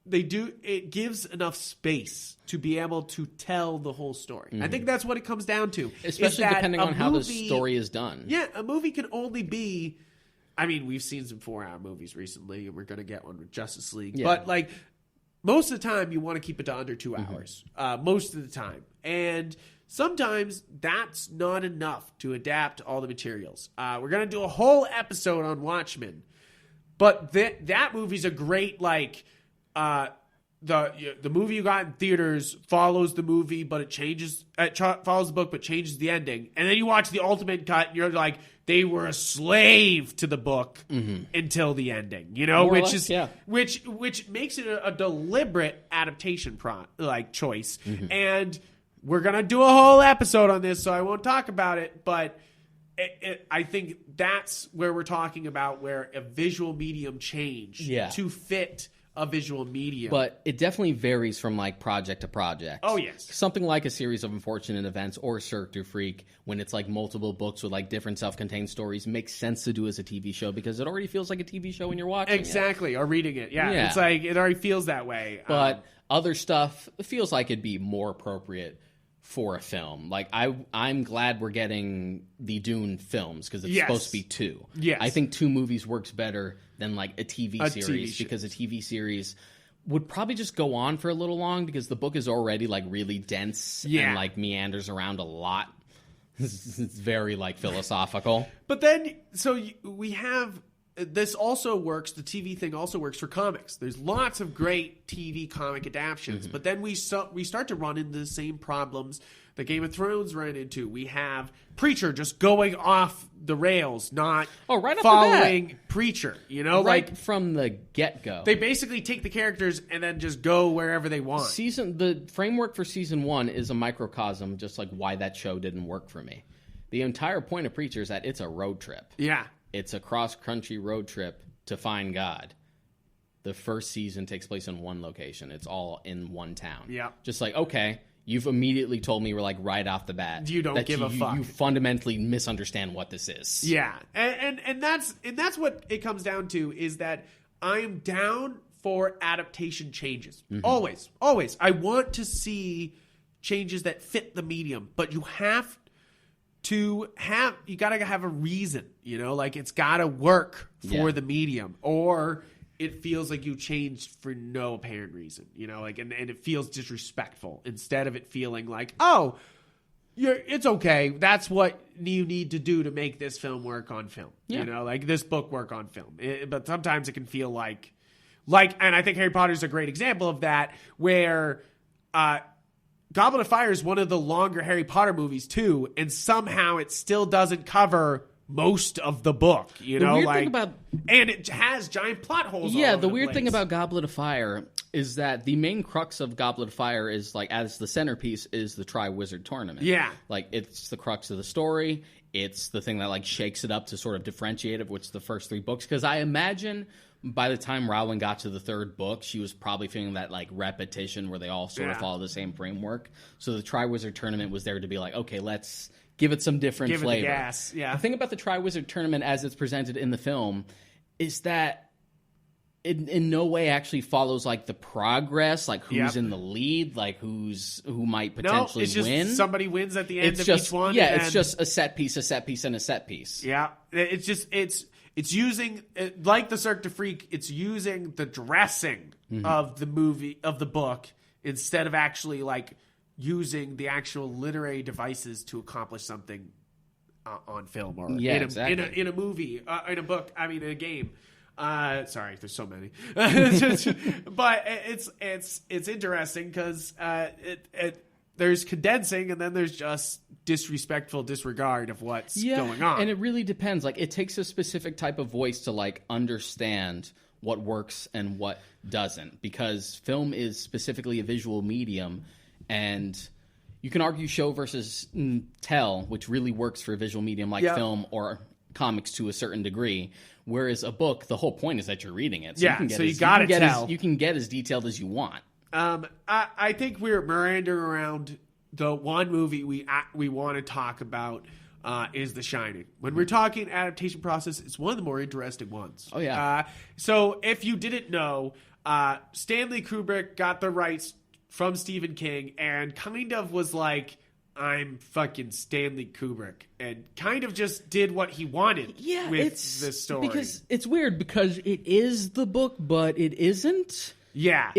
they do. It gives enough space to be able to tell the whole story. I think that's what it comes down to, Especially depending on how the story is done. Yeah, a movie can only be. I mean, we've seen some 4-hour movies recently, and we're going to get one with Justice League. Yeah. But like. Most of the time, you want to keep it to under 2 hours. Most of the time. And sometimes that's not enough to adapt all the materials. We're going to do a whole episode on Watchmen. But that movie's a great, like, the movie you got in theaters follows the movie, but it changes, follows the book, but changes the ending. And then you watch the ultimate cut, and you're like, they were a slave to the book until the ending, you know, which makes it a deliberate adaptation choice. And we're gonna do a whole episode on this, so I won't talk about it. But I think that's where we're talking about where a visual medium changed to fit a visual medium. But it definitely varies from like project to project. Oh, yes. Something like a series of unfortunate events or Cirque du Freak, when it's like multiple books with like different self-contained stories, makes sense to do as a TV show because it already feels like a TV show when you're watching it. Or reading it. Yeah. It's like it already feels that way. But other stuff feels like it'd be more appropriate for a film. Like I'm glad we're getting the Dune films because it's supposed to be 2. Yes. I think 2 movies works better than like a TV series because a TV series would probably just go on for a little long because the book is already like really dense and like meanders around a lot. It's very like philosophical. But then we have this also works. The TV thing also works for comics. There's lots of great TV comic adaptions, but then we start to run into the same problems that Game of Thrones ran into. We have Preacher just going off the rails, not following Preacher. You know, right from the get-go. They basically take the characters and then just go wherever they want. The framework for season 1 is a microcosm, just like why that show didn't work for me. The entire point of Preacher is that it's a road trip. Yeah. It's a cross-country road trip to find God. The first season takes place in one location. It's all in one town. Yeah. Just like, okay, you've immediately told me, like right off the bat, you don't give a fuck. You fundamentally misunderstand what this is. Yeah, and that's what it comes down to is that I'm down for adaptation changes. Always. I want to see changes that fit the medium, but you gotta have a reason, you know, like it's gotta work for the medium, or it feels like you changed for no apparent reason, you know, like, and it feels disrespectful instead of it feeling like, oh, it's okay. That's what you need to do to make this film work on film, you know, like this book work on film. But sometimes it can feel like and I think Harry Potter is a great example of that, where Goblet of Fire is one of the longer Harry Potter movies too, and somehow it still doesn't cover most of the book, you know, and it has giant plot holes. Yeah, the all over weird place. thing about Goblet of Fire is that the main crux of Goblet of Fire is, like, as the centerpiece is the Triwizard Tournament. Yeah. Like, it's the crux of the story. It's the thing that, like, shakes it up to sort of differentiate it, which is the first 3 books. Because I imagine by the time Rowling got to the 3rd book, she was probably feeling that, like, repetition where they all sort of follow the same framework. So the Triwizard Tournament was there to be like, okay, let's give it some different flavor. It the gas, yeah. The thing about the Triwizard Tournament as it's presented in the film is that it in no way actually follows, like, the progress, like who's in the lead, like who might potentially it's just win. Somebody wins at the end of just, each one. Yeah, it's just a set piece, and a set piece. Yeah, it's just it's using, like the Cirque du Freak, it's using the dressing of the movie, of the book, instead of actually, like, using the actual literary devices to accomplish something on film or in a movie, in a book. I mean, in a game. Sorry, there's so many, but it's interesting because there's condensing and then there's just disrespectful disregard of what's going on. And it really depends. Like, it takes a specific type of voice to, like, understand what works and what doesn't, because film is specifically a visual medium, and you can argue show versus tell, which really works for a visual medium like film or comics to a certain degree. Whereas a book, the whole point is that you're reading it. So you can get as detailed as you want. I think we're meandering around the one movie we want to talk about is The Shining. When we're talking adaptation process, it's one of the more interesting ones. Oh, yeah. So if you didn't know, Stanley Kubrick got the rights from Stephen King and kind of was like, I'm fucking Stanley Kubrick, and kind of just did what he wanted with this story. Because it's weird because it is the book, but it isn't. Yeah.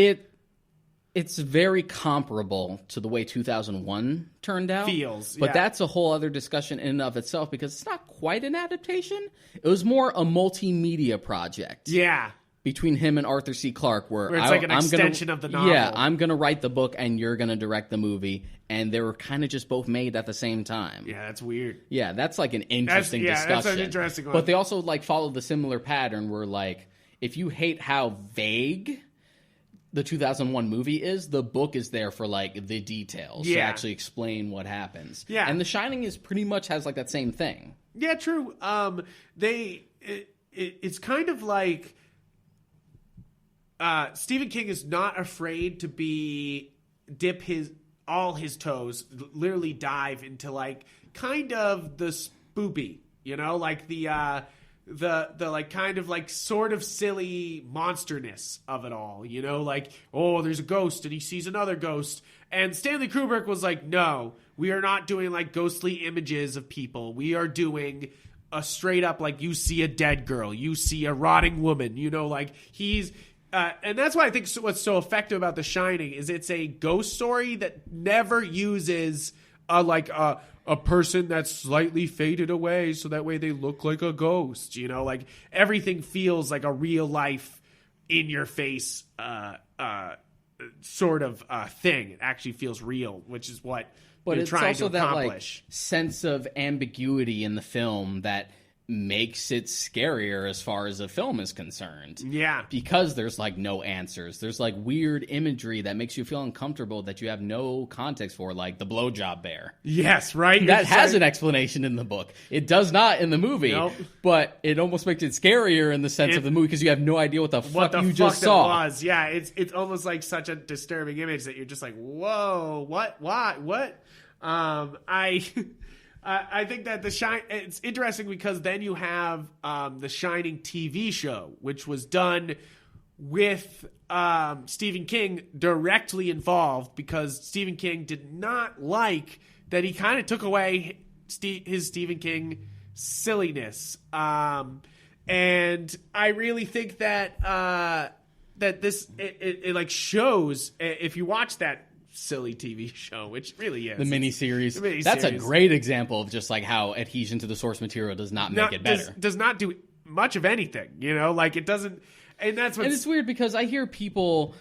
It's very comparable to the way 2001 turned out. But that's a whole other discussion in and of itself, because it's not quite an adaptation. It was more a multimedia project. Yeah. Between him and Arthur C. Clarke, where it's like an extension of the novel. Yeah, I'm going to write the book and you're going to direct the movie, and they were kind of just both made at the same time. Yeah, that's weird. Yeah, that's like an interesting discussion. That's an interesting one. But they also, like, follow the similar pattern where, like, if you hate how vague the 2001 movie is, the book is there for, like, the details to actually explain what happens. Yeah. And The Shining is pretty much has, like, that same thing. Yeah, true. It's kind of like Stephen King is not afraid to dip all his toes, literally dive into, like, kind of the spoopy, you know, like the like kind of like sort of silly monsterness of it all, you know, like, oh, there's a ghost and he sees another ghost. And Stanley Kubrick was like, no, we are not doing, like, ghostly images of people. We are doing a straight up, like, you see a dead girl, you see a rotting woman, you know, like, he's and that's why I think what's so effective about The Shining is it's a ghost story that never uses a person that's slightly faded away so that way they look like a ghost. You know, like, everything feels like a real life, in your face sort of thing. It actually feels real, which is what you're trying to accomplish. But it's also that, like, sense of ambiguity in the film that makes it scarier as far as a film is concerned. Yeah. Because there's, like, no answers. There's, like, weird imagery that makes you feel uncomfortable that you have no context for, like the blowjob bear. Yes, right? That has an explanation in the book. It does not in the movie. Nope. But it almost makes it scarier in the sense of the movie because you have no idea what the fuck you just saw. Was. Yeah, it's almost like such a disturbing image that you're just like, whoa, what? Why? What? I think that it's interesting because then you have the Shining TV show, which was done with Stephen King directly involved, because Stephen King did not like that he kind of took away his Stephen King silliness. And I really think that that this it like shows, if you watch that silly TV show, which really is the miniseries. That's a great example of just, like, how adhesion to the source material does not make it better. Does not do much of anything, you know, like, it doesn't. And that's what. And it's weird because I hear people.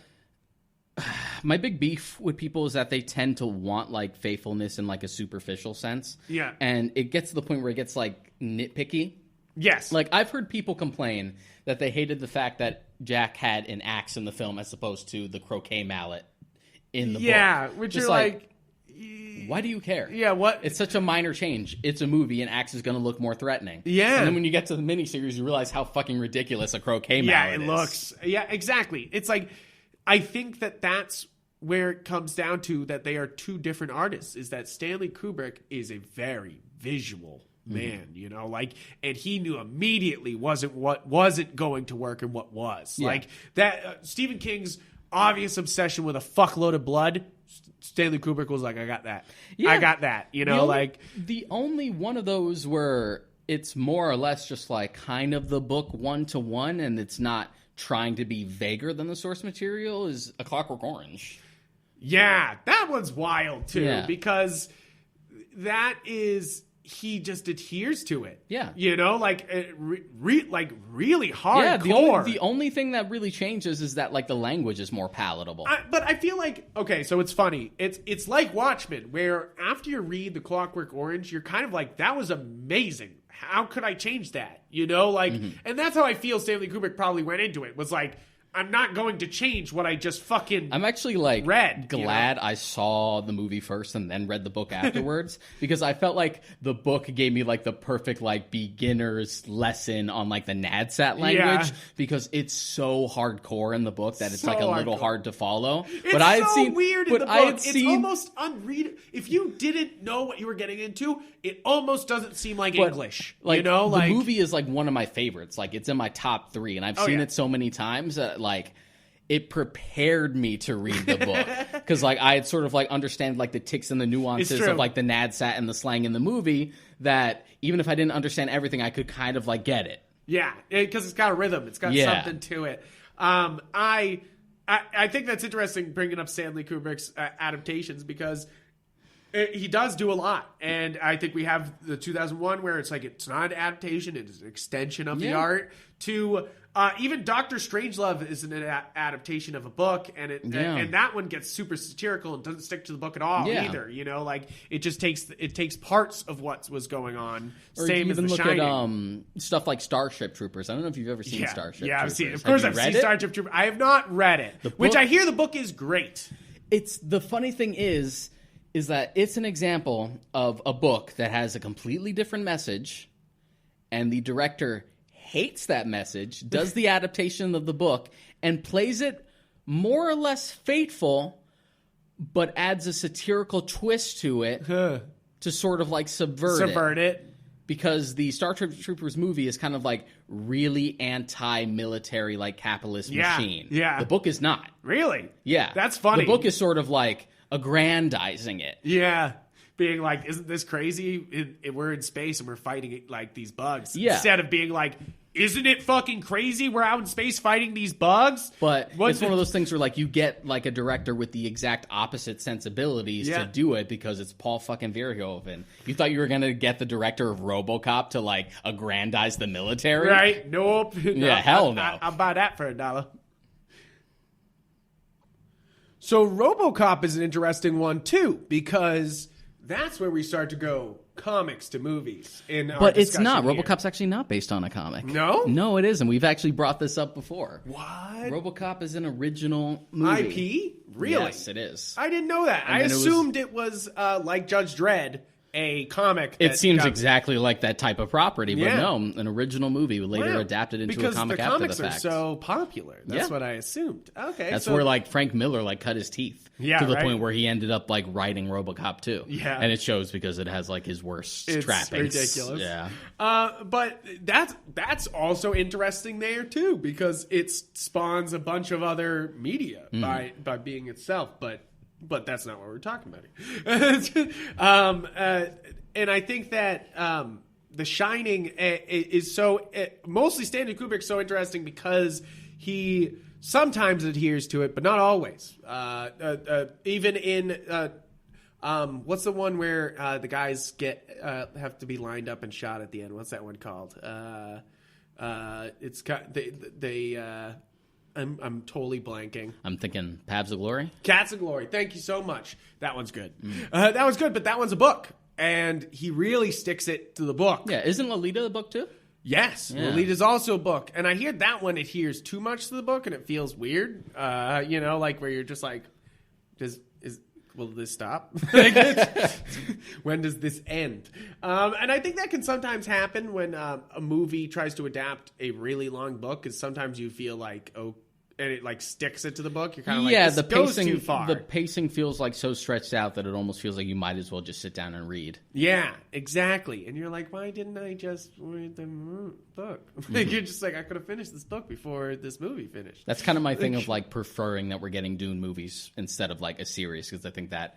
My big beef with people is that they tend to want like faithfulness in like a superficial sense. Yeah. And it gets to the point where it gets like nitpicky. Yes. Like I've heard people complain that they hated the fact that Jack had an axe in the film as opposed to the croquet mallet in the book. Yeah, which Just you're like, why do you care? Yeah, what? It's such a minor change. It's a movie, and axe is going to look more threatening. Yeah. And then when you get to the miniseries, you realize how fucking ridiculous a croquet mallet is. looks. Yeah, exactly. It's like, I think that's where it comes down to that they are two different artists, is that Stanley Kubrick is a very visual man, you know, like, and he knew immediately what wasn't going to work and what was. Yeah. Like that Stephen King's obvious obsession with a fuckload of blood, Stanley Kubrick was like, I got that. Yeah. I got that. You know, the only one of those where it's more or less just like kind of the book one-to-one and it's not trying to be vaguer than the source material is A Clockwork Orange. yeah, that one's wild too, Yeah. because that is, he just adheres to it. Yeah. You know, like, really hardcore. Yeah, the only thing that really changes is that like the language is more palatable. But I feel like, okay, so it's funny. It's like Watchmen, where after you read The Clockwork Orange, you're kind of like, that was amazing. How could I change that? You know, like, and that's how I feel Stanley Kubrick probably went into it, was like, I'm not going to change what I just fucking I'm actually like read, glad I saw the movie first and then read the book afterwards because I felt like the book gave me like the perfect like beginner's lesson on like the NADSAT language because it's so hardcore in the book that it's So like a little hardcore. hard to follow. It's but I had so seen weird in but the book. I had It's seen, almost unreadable. If you didn't know what you were getting into, it almost doesn't seem like English. Like, you know, the movie is like one of my favorites. Like it's in my top 3 and I've seen yeah. it so many times that like it prepared me to read the book because like I had sort of like understand like the tics and the nuances of like the NADSAT and the slang in the movie that even if I didn't understand everything, I could kind of like get it. Yeah, because it's got a rhythm. It's got something to it. I think that's interesting bringing up Stanley Kubrick's adaptations because he does do a lot. And I think we have the 2001 where it's like it's not an adaptation, it is an extension of the art to... even Doctor Strangelove is an adaptation of a book, and and that one gets super satirical and doesn't stick to the book at all either. You know, like it just takes parts of what was going on. Or Same you as even The look Shining. at stuff like Starship Troopers. I don't know if you've ever seen Starship Troopers. Yeah, I've seen it. Of Have course, you I've read seen it? Starship Troopers. I have not read it, which I hear the book is great. It's the funny thing is that it's an example of a book that has a completely different message, and the director hates that message, does the adaptation of the book, and plays it more or less faithful, but adds a satirical twist to it to sort of like subvert it. Because the Star Troopers movie is kind of like really anti-military, like capitalist machine. Yeah. The book is not. Really? Yeah. That's funny. The book is sort of like aggrandizing it. Yeah. Being like, isn't this crazy? We're in space and we're fighting like these bugs. Yeah. Instead of being like, isn't it fucking crazy? We're out in space fighting these bugs. But it's one of those things where like you get like a director with the exact opposite sensibilities to do it because it's Paul fucking Verhoeven. You thought you were going to get the director of RoboCop to like aggrandize the military? Right? Nope. Yeah, hell no. I'll buy that for $1. So RoboCop is an interesting one too, because that's where we start to go comics to movies. But it's not. RoboCop's actually not based on a comic. No? No, it isn't. We've actually brought this up before. What? RoboCop is an original movie. IP? Really? Yes, it is. I didn't know that. I assumed it was like Judge Dredd, a comic. It seems exactly like that type of property, but no, an original movie later Wow. adapted into because a comic the after the comics fact. are so popular. That's what I assumed. Okay, That's where like Frank Miller like cut his teeth to the right. point where he ended up like writing RoboCop 2. Yeah. And it shows because it has like his worst It's trappings. ridiculous. Yeah. But that's also interesting there too, because it spawns a bunch of other media by being itself. But that's not what we're talking about here. And I think that The Shining is so mostly Stanley Kubrick's so interesting because he sometimes adheres to it, but not always. Even in what's the one where the guys have to be lined up and shot at the end? What's that one called? It's got I'm totally blanking. I'm thinking Paths of Glory. Cats of Glory. Thank you so much. That one's good. That was good, but that one's a book. And he really sticks it to the book. Yeah, isn't Lolita the book too? Yes, Yeah. Lolita's also a book. And I hear that one adheres too much to the book and it feels weird. You know, like where you're just like, will this stop? When does this end? And I think that can sometimes happen when a movie tries to adapt a really long book, because sometimes you feel like, and it like sticks it to the book. You're kind of like, this goes too far. The pacing feels like so stretched out that it almost feels like you might as well just sit down and read. Yeah, exactly. And you're like, why didn't I just read the book? Like, you're just like, I could have finished this book before this movie finished. That's kind of my thing of like preferring that we're getting Dune movies instead of like a series, because I think that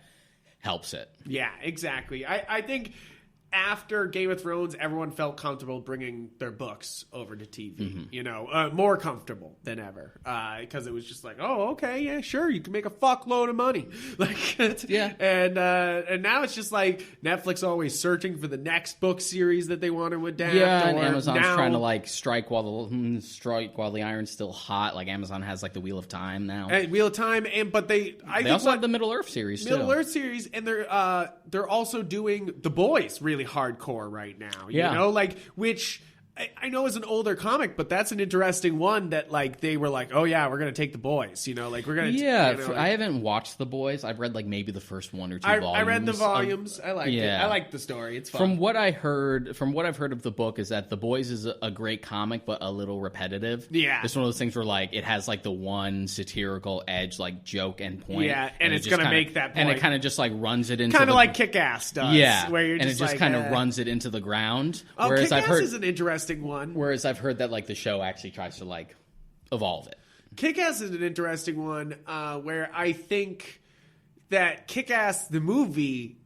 helps it. Yeah, exactly. I think after Game of Thrones, everyone felt comfortable bringing their books over to TV. You know, more comfortable than ever, because it was just like, oh, okay, yeah, sure, you can make a fuckload of money. Like, yeah. And now it's just like Netflix always searching for the next book series that they want to adapt. Yeah, and Amazon's now, trying to like strike while the iron's still hot. Like Amazon has like the Wheel of Time now. Wheel of Time, but they also have the Middle Earth series too. Middle Earth series, and they're also doing The Boys really hardcore right now. You know, like, which I know is an older comic, but that's an interesting one that like they were like, oh yeah, we're gonna take The Boys. You know, like we're gonna. Yeah, you know, like, I haven't watched The Boys. I've read like maybe the first one or two volumes. I read the volumes. I liked it. I liked the story. It's fun. From what I've heard of the book is that The Boys is a great comic, but a little repetitive. Yeah, it's one of those things where like it has like the one satirical edge, like joke and point. Yeah, and it's gonna make that point, and it kind of just like runs it into kind of like Kick-Ass does. Yeah, where you're and just it just like, kind of runs it into the ground. Oh, whereas Kick-Ass is an interesting one. Whereas I've heard that like the show actually tries to like evolve it. Kick-Ass is an interesting one, where I think that Kick-Ass the movie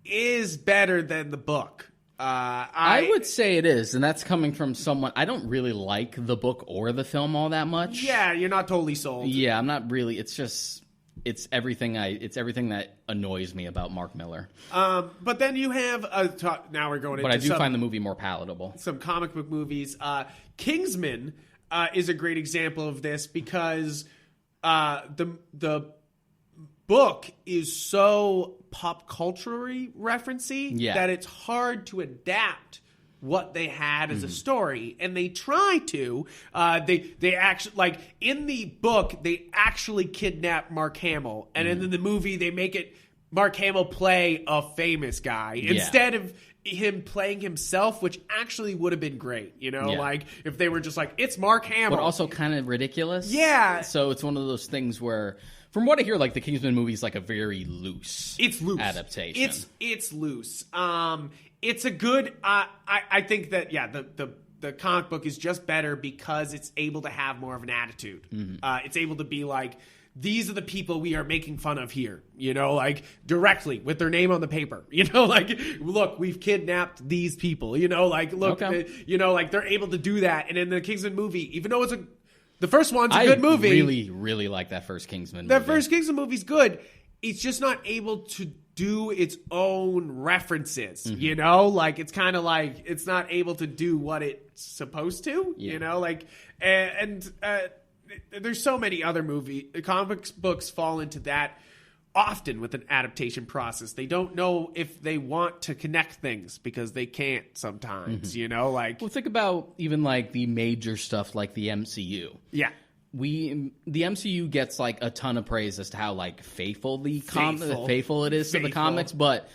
is better than the book. I would say it is, and that's coming from someone. I don't really like the book or the film all that much. Yeah, you're not totally sold. Yeah, I'm not really. It's everything that annoys me about Mark Miller. But then you have now we're going into. But I do find the movie more palatable. Some comic book movies. Kingsman is a great example of this, because the book is so pop culture-y referencey that it's hard to adapt what they had as a story, and they try to. They actually, like, in the book, they actually kidnap Mark Hamill, and in the movie, they make it Mark Hamill play a famous guy instead of him playing himself, which actually would have been great. You know, like if they were just like, it's Mark Hamill, but also kind of ridiculous. Yeah. So it's one of those things where, from what I hear, like the Kingsman movie is like a very loose adaptation. It's loose. It's a good. I think that the comic book is just better because it's able to have more of an attitude. It's able to be like, these are the people we are making fun of here, you know, like directly with their name on the paper, you know, like, look, we've kidnapped these people, you know, like, look, you know, like they're able to do that. And in the Kingsman movie, even though the first one's a good movie. I really, really like that first Kingsman movie. That first Kingsman movie's good. It's just not able to do its own references, you know, like it's kind of like it's not able to do what it's supposed to, you know, like, and there's so many other comic books fall into that often with an adaptation process. They don't know if they want to connect things because they can't sometimes, you know, like. Well, think about even like the major stuff like the MCU. Yeah. The MCU gets like a ton of praise as to how like faithful it is to the comics, but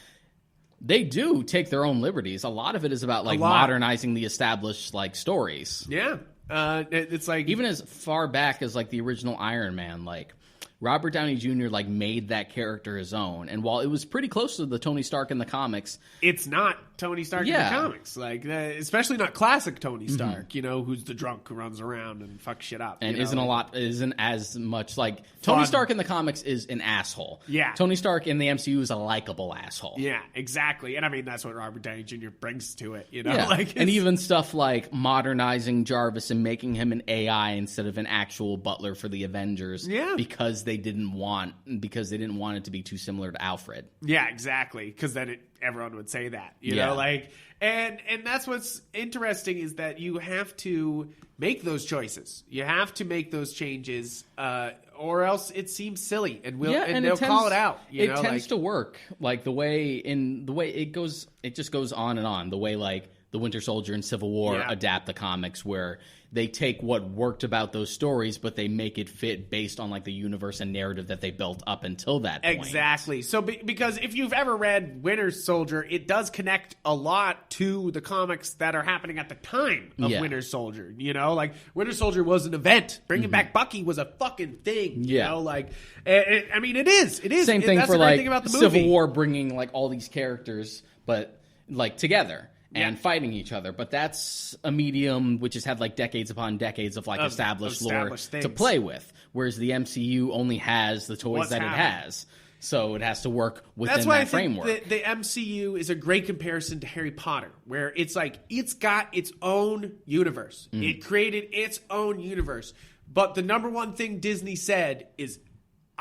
they do take their own liberties. A lot of it is about like modernizing the established like stories. Yeah. It's like even as far back as like the original Iron Man, like Robert Downey Jr. like made that character his own, and while it was pretty close to the Tony Stark in the comics, it's not Tony Stark in the comics, like especially not classic Tony Stark. You know, who's the drunk who runs around and fucks shit up, and isn't as much like Tony Stark in the comics is an asshole. Yeah, Tony Stark in the MCU is a likable asshole. Yeah, exactly, and I mean that's what Robert Downey Jr. brings to it. You know, like and even stuff like modernizing Jarvis and making him an AI instead of an actual butler for the Avengers. Yeah, because they didn't want it to be too similar to Alfred. Yeah, exactly. Because then everyone would say that, you know, like, and that's what's interesting is that you have to make those choices. You have to make those changes, or else it seems silly, and they'll call it out. It tends to work, like the way it goes. It just goes on and on. The way like the Winter Soldier and Civil War adapt the comics, where they take what worked about those stories, but they make it fit based on like the universe and narrative that they built up until that point. Exactly. So because if you've ever read Winter Soldier, it does connect a lot to the comics that are happening at the time of Winter Soldier. You know, like Winter Soldier was an event. Bringing back Bucky was a fucking thing. You know, like I mean, it is. It is. Same thing that's for the great like thing about the movie. Civil War, bringing like all these characters, but like together. And fighting each other. But that's a medium which has had like decades upon decades of like established lore things to play with. Whereas the MCU only has the toys it has. So it has to work within that framework. That's why I think the MCU is a great comparison to Harry Potter, where it's like it's got its own universe. It created its own universe. But the number one thing Disney said is,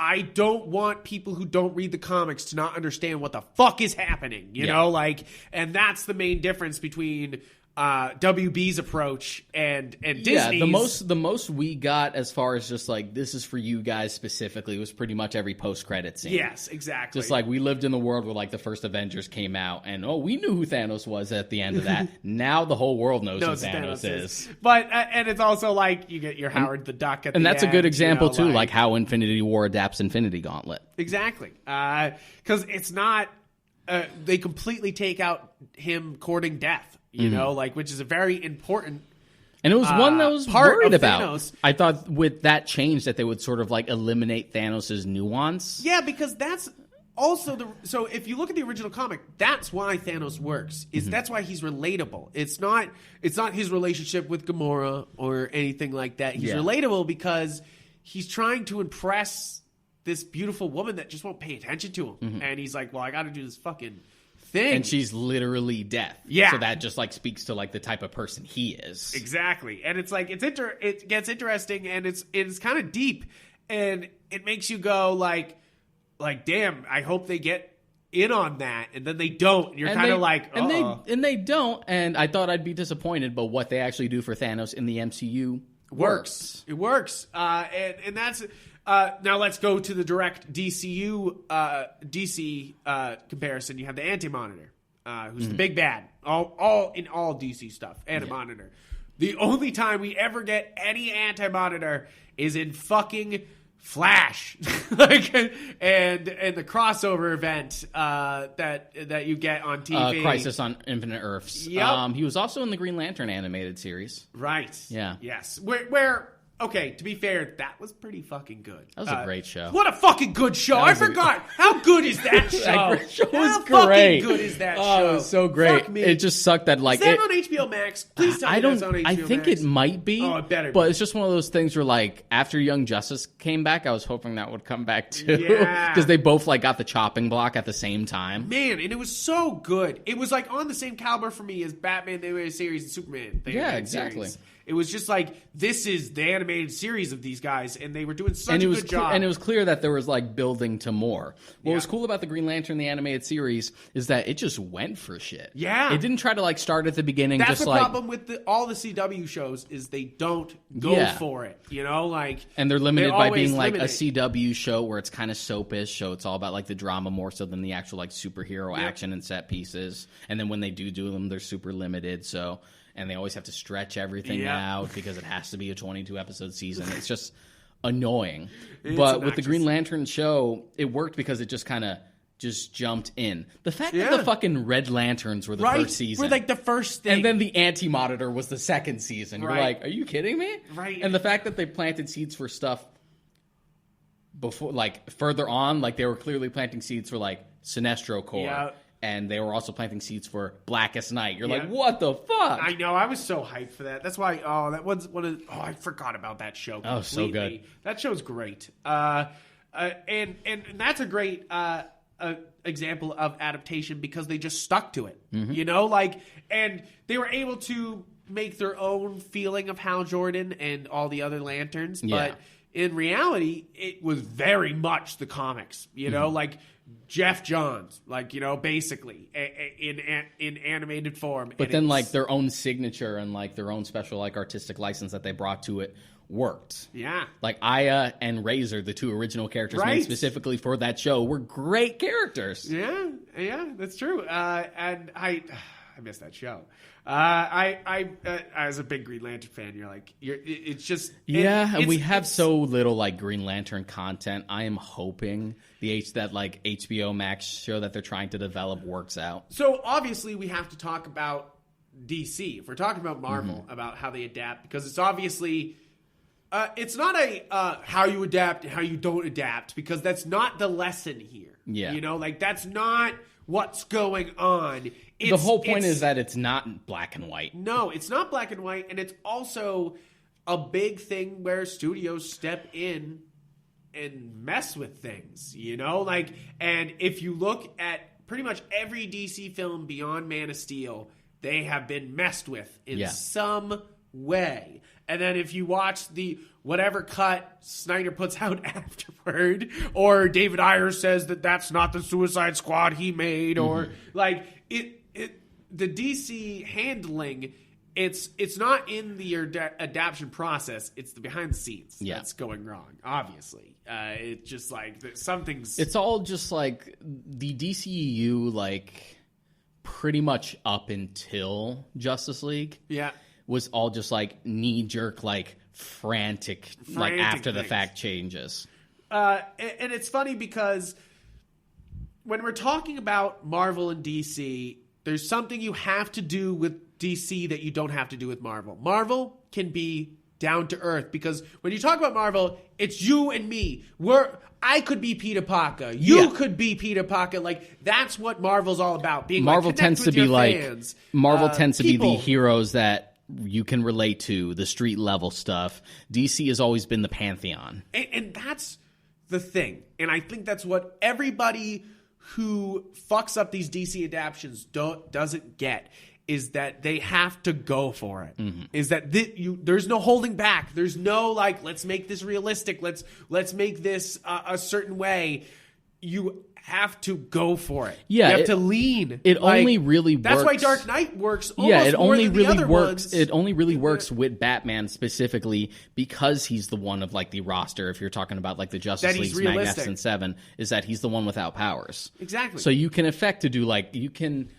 I don't want people who don't read the comics to not understand what the fuck is happening, you know, like, and that's the main difference between WB's approach and Disney's. Yeah, the most we got as far as just like, this is for you guys specifically, was pretty much every post-credit scene. Yes, exactly. Just like we lived in the world where like the first Avengers came out and we knew who Thanos was at the end of that. Now the whole world knows who Thanos is. But and it's also like you get your Howard the Duck at the end. And that's a good example you know, too, like how Infinity War adapts Infinity Gauntlet. Exactly. Because it's not they completely take out him courting death. You know, like, which is a very important and it was one that I was part worried of about. Thanos. I thought with that change that they would sort of like eliminate Thanos' nuance. Yeah, because that's also so if you look at the original comic, that's why Thanos works. That's why he's relatable. It's not his relationship with Gamora or anything like that. He's relatable because he's trying to impress this beautiful woman that just won't pay attention to him. And he's like, well, I got to do this fucking thing. And she's literally death. Yeah. So that just like speaks to like the type of person he is. Exactly. And it's like it gets interesting, and it's kind of deep, and it makes you go like damn, I hope they get in on that, and then they don't. And you're kind of like, and they don't, and I thought I'd be disappointed, but what they actually do for Thanos in the MCU works. It works. And that's now let's go to the direct DC comparison. You have the Anti-Monitor, who's the big bad, all in all DC stuff. Anti-Monitor. The only time we ever get any Anti-Monitor is in fucking Flash, like, and the crossover event that you get on TV, Crisis on Infinite Earths. Yep. He was also in the Green Lantern animated series. Right. Yeah. Yes. Where okay, to be fair, that was pretty fucking good. That was a great show. What a fucking good show! I forgot how good is that show. That show was how great. Fucking good is that show? Oh, it was so great. Fuck me. It just sucked that like is that on HBO Max? Please tell me that's on HBO Max. I think it might be. Oh, it better be. But it's just one of those things where like after Young Justice came back, I was hoping that would come back too. Yeah. Because they both like got the chopping block at the same time. Man, and it was so good. It was like on the same caliber for me as Batman the Animated Series and Superman the Animated Series. It was just like, this is the animated series of these guys, and they were doing such a good job. And it was clear that there was like building to more. What was cool about the Green Lantern, the animated series, is that it just went for shit. Yeah. It didn't try to like start at the beginning. That's just the like, problem with all the CW shows is they don't go for it. You know, like, and they're limited by being like limited. a CW show where it's kind of soapish, so it's all about like the drama more so than the actual like superhero action and set pieces. And then when they do them, they're super limited. So. And they always have to stretch everything out because it has to be a 22-episode season. It's just annoying. But with the Green Lantern show, it worked because it just kind of just jumped in. The fact that the fucking Red Lanterns were the first season. We're like the first thing. And then the Anti-Monitor was the second season. You're like, are you kidding me? Right. And the fact that they planted seeds for stuff before, like further on, like they were clearly planting seeds for like Sinestro Corps. Yeah. And they were also planting seeds for Blackest Night. You're like, what the fuck? I know. I was so hyped for that. That's why. That one's one of. Oh, I forgot about that show. Completely. Oh, so good. That show's great. And that's a great example of adaptation because they just stuck to it. Mm-hmm. You know, like, and they were able to make their own feeling of Hal Jordan and all the other Lanterns, but in reality, it was very much the comics. You know, like. Jeff Johns, like, you know, basically in animated form. But then like their own signature and like their own special like artistic license that they brought to it worked. Yeah. Like Aya and Razor, the two original characters made specifically for that show, were great characters. Yeah, that's true. And I miss that show. As a big Green Lantern fan, it's just and we have so little like Green Lantern content. I am hoping that like HBO Max show that they're trying to develop works out. So obviously we have to talk about DC. If we're talking about Marvel, about how they adapt, because it's obviously it's not a how you adapt and how you don't adapt, because that's not the lesson here. Yeah, you know, like that's not what's going on. The whole point is that it's not black and white. No, it's not black and white, and it's also a big thing where studios step in and mess with things, you know? Like, and if you look at pretty much every DC film beyond Man of Steel, they have been messed with in some way. And then if you watch the whatever cut Snyder puts out afterward, or David Ayer says that that's not the Suicide Squad he made, or like the DC handling, it's not in the adaptation process. It's the behind the scenes that's going wrong. Obviously, it's just like something's. It's all just like the DCEU, like pretty much up until Justice League. Yeah. Was all just like knee jerk, like frantic like after the fact changes. And it's funny because when we're talking about Marvel and DC, there's something you have to do with DC that you don't have to do with Marvel. Marvel can be down to earth, because when you talk about Marvel, it's you and me. I could be Peter Parker. You could be Peter Parker. Like, that's what Marvel's all about. Being Marvel like, tends to be like fans. Marvel tends to be the heroes that you can relate to, the street level stuff. DC has always been the pantheon. And that's the thing. And I think that's what everybody who fucks up these DC adaptations doesn't get, is that they have to go for it. Is that there's no holding back. There's no like, let's make this realistic. Let's make this a certain way. You have to go for it. Yeah, you have to lean. It only really works. That's why Dark Knight works. It only really works. It only really works with Batman specifically because he's the one of like the roster. If you're talking about like the Justice League's Magnificent Seven, is that he's the one without powers. Exactly. So you can you can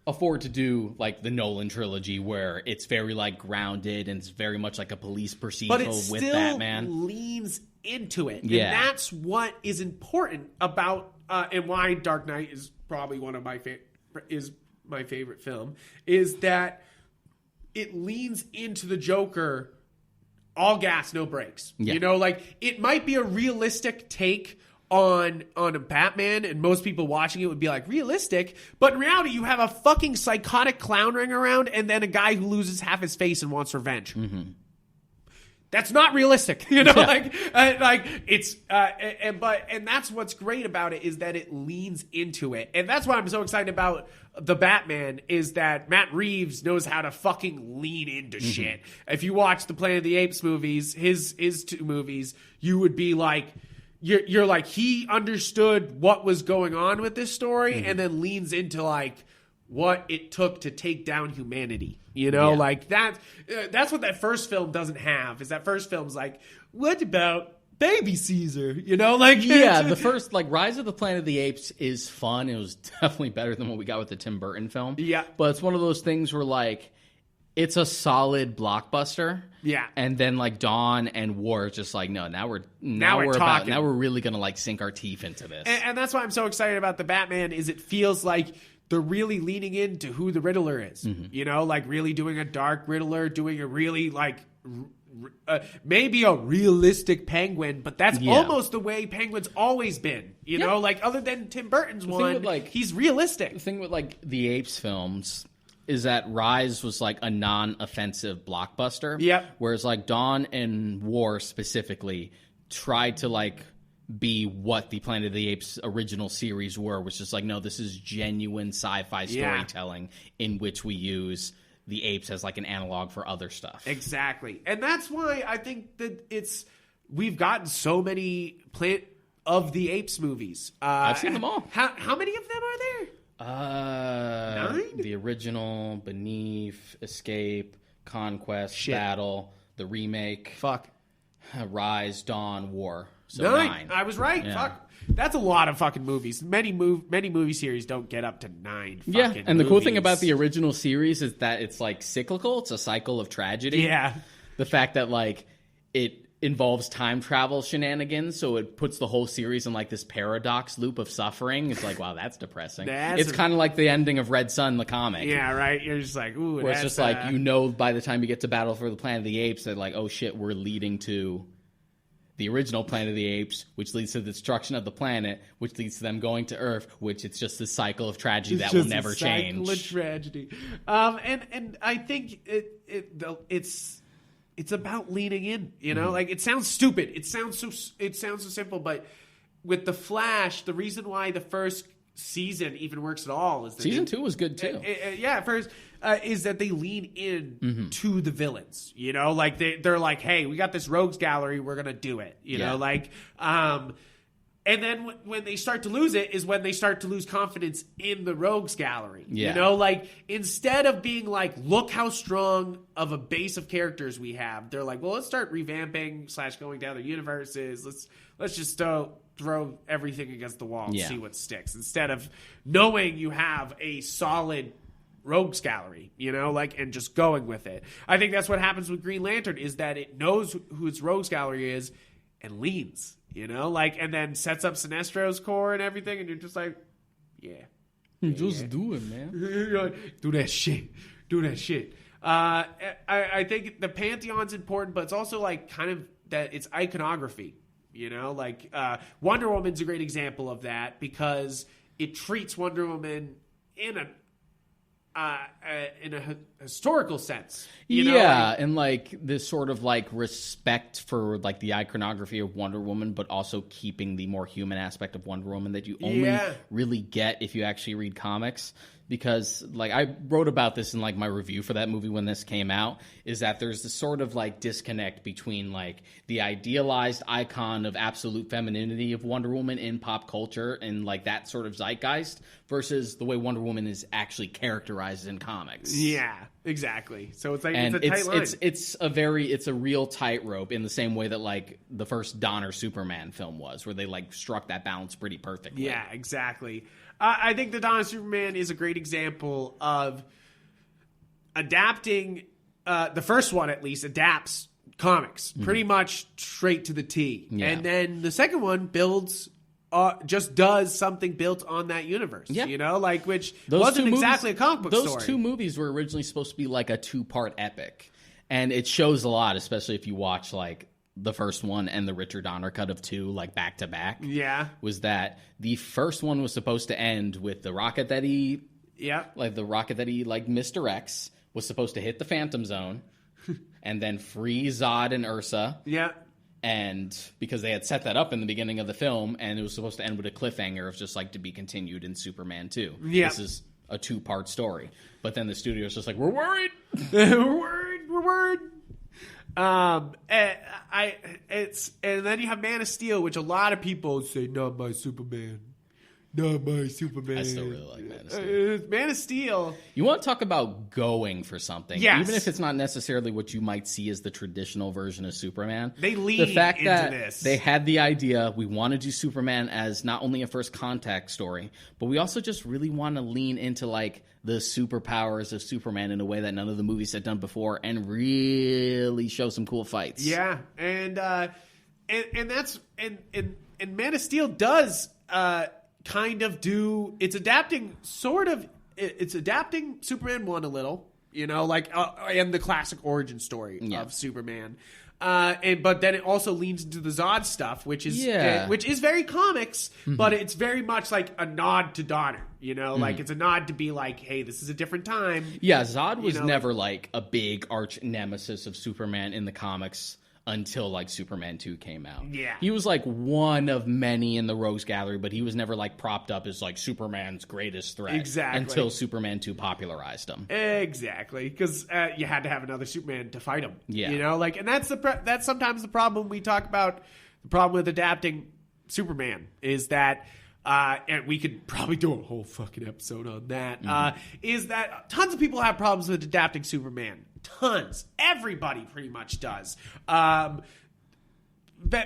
afford to do like the Nolan trilogy, where it's very like grounded and it's very much like a police procedural with Batman. But it still leans into it. Yeah. And that's what is important about and why Dark Knight is probably one of my favorite film, is that it leans into the Joker all gas, no brakes. Yeah. You know, like it might be a realistic take on a Batman, and most people watching it would be like, realistic? But in reality, you have a fucking psychotic clown running around and then a guy who loses half his face and wants revenge. That's not realistic, you know. It's and that's what's great about it, is that it leans into it, and that's why I'm so excited about the Batman, is that Matt Reeves knows how to fucking lean into shit. If you watch the Planet of the Apes movies, his two movies, you would be like, you're like, he understood what was going on with this story, and then leans into like what it took to take down humanity. You know, like that's what that first film doesn't have, is that first film's like, what about baby Caesar? You know, like, the first, like, Rise of the Planet of the Apes is fun. It was definitely better than what we got with the Tim Burton film. Yeah. But it's one of those things where, like, it's a solid blockbuster. Yeah. And then, like, Dawn and War is just like, no, now we're really going to, like, sink our teeth into this. And that's why I'm so excited about the Batman, is it feels like they're really leaning into who the Riddler is. You know, like really doing a dark Riddler, doing a really like maybe a realistic Penguin, but that's almost the way Penguin's always been. You know, like other than Tim Burton's one, he's realistic. The thing with like the Apes films is that Rise was like a non-offensive blockbuster. Yep. Whereas like Dawn and War specifically tried to like be what the Planet of the Apes original series were, which is like, no, this is genuine sci-fi storytelling in which we use the apes as like an analog for other stuff. Exactly. And that's why I think that we've gotten so many of the Apes movies. I've seen them all. How many of them are there? 9? The original, Beneath, Escape, Conquest, Battle, the remake, Rise, Dawn, War. So 9. I was right. Yeah. Fuck. That's a lot of fucking movies. Many movie series don't get up to 9 fucking Yeah, and the cool thing movies. about the original series is that it's like cyclical. It's a cycle of tragedy. Yeah. The fact that like it involves time travel shenanigans, so it puts the whole series in like this paradox loop of suffering. It's like, wow, that's depressing. It's kind of like the ending of Red Sun, the comic. Yeah, right. You're just like, ooh. Where it's just like, by the time you get to Battle for the Planet of the Apes, that like, oh shit, we're leading to the original Planet of the Apes, which leads to the destruction of the planet, which leads to them going to Earth, which it's just this cycle of tragedy that will never change. Cycle of tragedy. And I think it's about leaning in, you know? Like, it sounds stupid. It sounds so simple, but with The Flash, the reason why the first season even works at all is that Season 2 was good too. First is that they lean in to the villains, you know? Like, they're like, hey, we got this rogues gallery, we're gonna do it, you know? Like, and then when they start to lose it is when they start to lose confidence in the rogues gallery. Yeah. You know, like, instead of being like, look how strong of a base of characters we have, they're like, well, let's start revamping / going down the universes. Let's just throw everything against the wall and see what sticks. Instead of knowing you have a solid rogues gallery, you know, like, and just going with it. I think that's what happens with Green Lantern, is that it knows who its rogues gallery is and leans. You know, like, and then sets up Sinestro's core and everything, and you're just like, do it, man. Do that shit. I think the Pantheon's important, but it's also like kind of that it's iconography. You know, like Wonder Woman's a great example of that, because it treats Wonder Woman in a historical sense. You know? And like this sort of like respect for like the iconography of Wonder Woman, but also keeping the more human aspect of Wonder Woman that you only really get if you actually read comics. Because like I wrote about this in like my review for that movie when this came out, is that there's this sort of like disconnect between like the idealized icon of absolute femininity of Wonder Woman in pop culture and like that sort of zeitgeist versus the way Wonder Woman is actually characterized in comics. Yeah, exactly. So it's like, and it's a tight line. It's a real tightrope, in the same way that like the first Donner Superman film was, where they like struck that balance pretty perfectly. Yeah, exactly. I think the Dawn of Superman is a great example of adapting. The first one, at least, adapts comics pretty much straight to the T. Yeah. And then the second one builds, just does something built on that universe. Yeah. You know, like, which wasn't exactly a comic book story. Those two movies were originally supposed to be like a 2-part epic. And it shows a lot, especially if you watch like the first one and the Richard Donner cut of 2, like back to back. Yeah. Was that the first one was supposed to end with the rocket that he misdirects, was supposed to hit the Phantom Zone and then free Zod and Ursa. Yeah. And because they had set that up in the beginning of the film, and it was supposed to end with a cliffhanger of just like to be continued in Superman 2. Yeah. This is a 2-part story. But then the studio's just like, we're worried. We're worried. And then you have Man of Steel, which a lot of people say, not my Superman. I still really like Man of Steel. Man of Steel. You want to talk about going for something. Yes. Even if it's not necessarily what you might see as the traditional version of Superman. They lean the fact into that this. They had the idea, we want to do Superman as not only a first contact story, but we also just really want to lean into like the superpowers of Superman in a way that none of the movies had done before, and really show some cool fights. Yeah. And that's and Man of Steel does kind of do, it's adapting Superman 1 a little, you know, like and the classic origin story of Superman. But then it also leans into the Zod stuff, which is very comics, but it's very much like a nod to Donner, you know, like it's a nod to be like, hey, this is a different time. Yeah, Zod was never like a big arch nemesis of Superman in the comics until like Superman 2 came out. Yeah. He was like one of many in the Rogues Gallery, but he was never like propped up as like Superman's greatest threat. Exactly. Until Superman 2 popularized him. Exactly. Because you had to have another Superman to fight him. Yeah. You know, like, and that's sometimes the problem we talk about, the problem with adapting Superman is that, and we could probably do a whole fucking episode on that, is that tons of people have problems with adapting Superman. Tons. Everybody pretty much does. But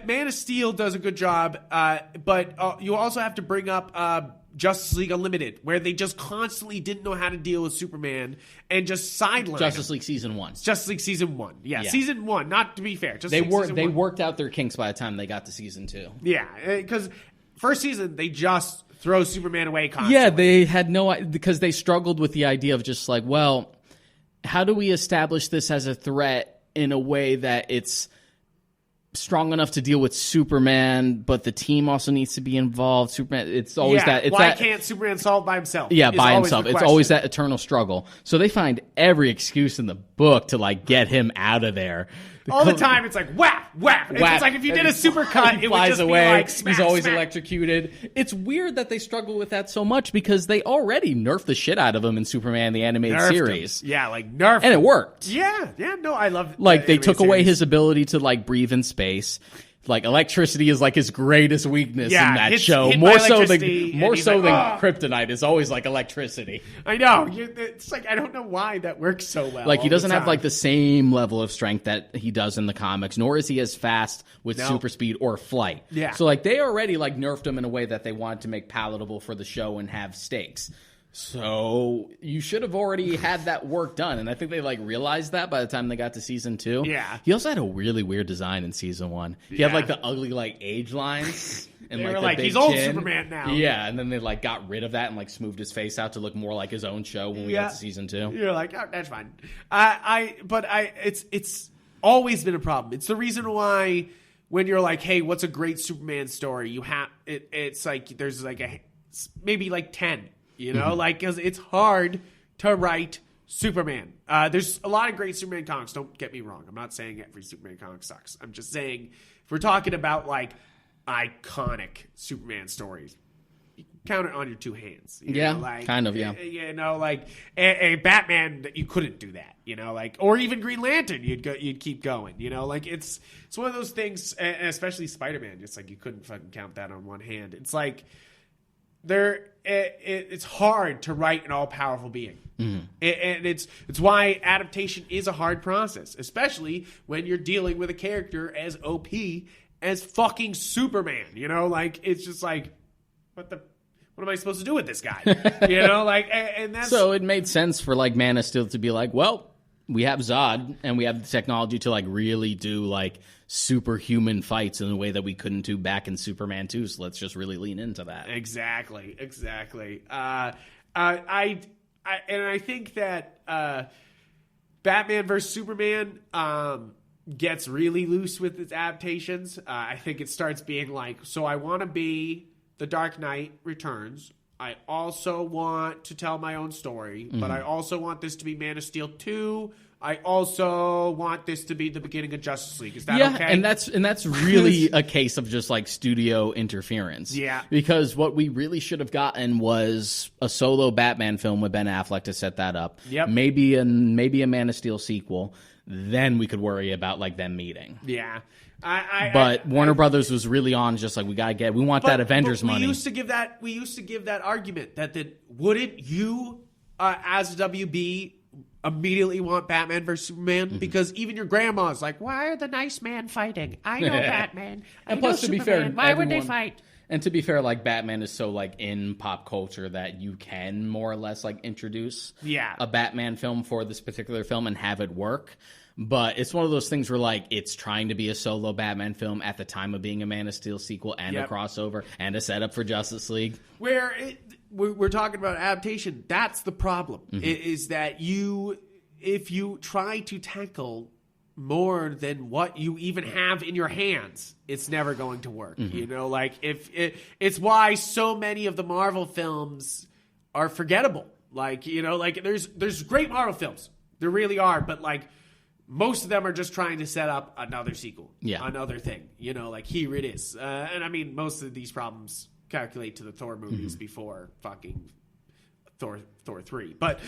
Man of Steel does a good job, but you also have to bring up Justice League Unlimited, where they just constantly didn't know how to deal with Superman and just sidelined Justice League Season 1. Justice League Season 1. Yeah, Season 1, not to be fair. They worked out their kinks by the time they got to Season 2. Yeah, because first season, they just throw Superman away constantly. Yeah, they had because they struggled with the idea of just like, well, how do we establish this as a threat in a way that it's strong enough to deal with Superman, but the team also needs to be involved. Superman, it's always that. It's why can't Superman solve by himself? Yeah, by himself. It's always that eternal struggle. So they find every excuse in the book to like get him out of there. All the time, it's like whap, whap. It's like if you did a supercut, it would just away. Be like smack, he's always smack. Electrocuted. It's weird that they struggle with that so much because they already nerfed the shit out of him in Superman the animated series. Yeah, like nerfed. And it worked. Yeah, no, I love it. Like they took away his ability to like breathe in space. Like electricity is like his greatest weakness in that show. More so than kryptonite is always like electricity. I know. It's like I don't know why that works so well. Like he doesn't have like the same level of strength that he does in the comics, nor is he as fast with super speed or flight. Yeah. So like they already like nerfed him in a way that they wanted to make palatable for the show and have stakes. So you should have already had that work done, and I think they like realized that by the time they got to Season 2. Yeah, he also had a really weird design in Season 1. He had like the ugly like age lines, and they like were the like big he's old chin. Superman now. Yeah, and then they like got rid of that and like smoothed his face out to look more like his own show when we got to Season 2. You're like, oh, that's fine. It's always been a problem. It's the reason why when you're like, hey, what's a great Superman story? You have it's like there's like maybe like 10. You know, like, because it's hard to write Superman. There's a lot of great Superman comics. Don't get me wrong. I'm not saying every Superman comic sucks. I'm just saying if we're talking about, like, iconic Superman stories, you can count it on your two hands. You know, like, kind of, yeah. You know, like, a Batman, you couldn't do that, you know, like, or even Green Lantern, you'd keep going, you know, like, it's one of those things, and especially Spider-Man, just like, you couldn't fucking count that on one hand. It's like, it's hard to write an all-powerful being. And it's why adaptation is a hard process, especially when you're dealing with a character as OP as fucking Superman. You know, like, it's just like, what am I supposed to do with this guy? You know, like, and that's... So it made sense for, like, Man of Steel to be like, well, we have Zod, and we have the technology to, like, really do, like, superhuman fights in a way that we couldn't do back in Superman 2, so let's just really lean into that. Exactly. I think that Batman vs. Superman gets really loose with its adaptations. I think it starts being like, so I want to be The Dark Knight Returns. I also want to tell my own story, but I also want this to be Man of Steel 2. I also want this to be the beginning of Justice League. Is that okay? and that's really a case of just like studio interference. Yeah. Because what we really should have gotten was a solo Batman film with Ben Affleck to set that up. Yep. Maybe a Man of Steel sequel. Then we could worry about like them meeting. Yeah. But Warner Brothers was really on just like we want that Avengers money. We used to give that argument that wouldn't you as a WB immediately want Batman versus Superman? Because even your grandma's like, why are the nice man fighting? I know Batman. And plus, to be fair, why would they fight? And to be fair, like Batman is so like in pop culture that you can more or less like introduce a Batman film for this particular film and have it work. But it's one of those things where like it's trying to be a solo Batman film at the time of being a Man of Steel sequel and a crossover and a setup for Justice League. We're talking about adaptation. That's the problem. Is that if you try to tackle more than what you even have in your hands, it's never going to work. You know, like it's why so many of the Marvel films are forgettable. Like, you know, like there's great Marvel films. There really are, but like most of them are just trying to set up another sequel, another thing. You know, like here it is. And I mean, most of these problems calculate to the Thor movies before fucking Thor 3, but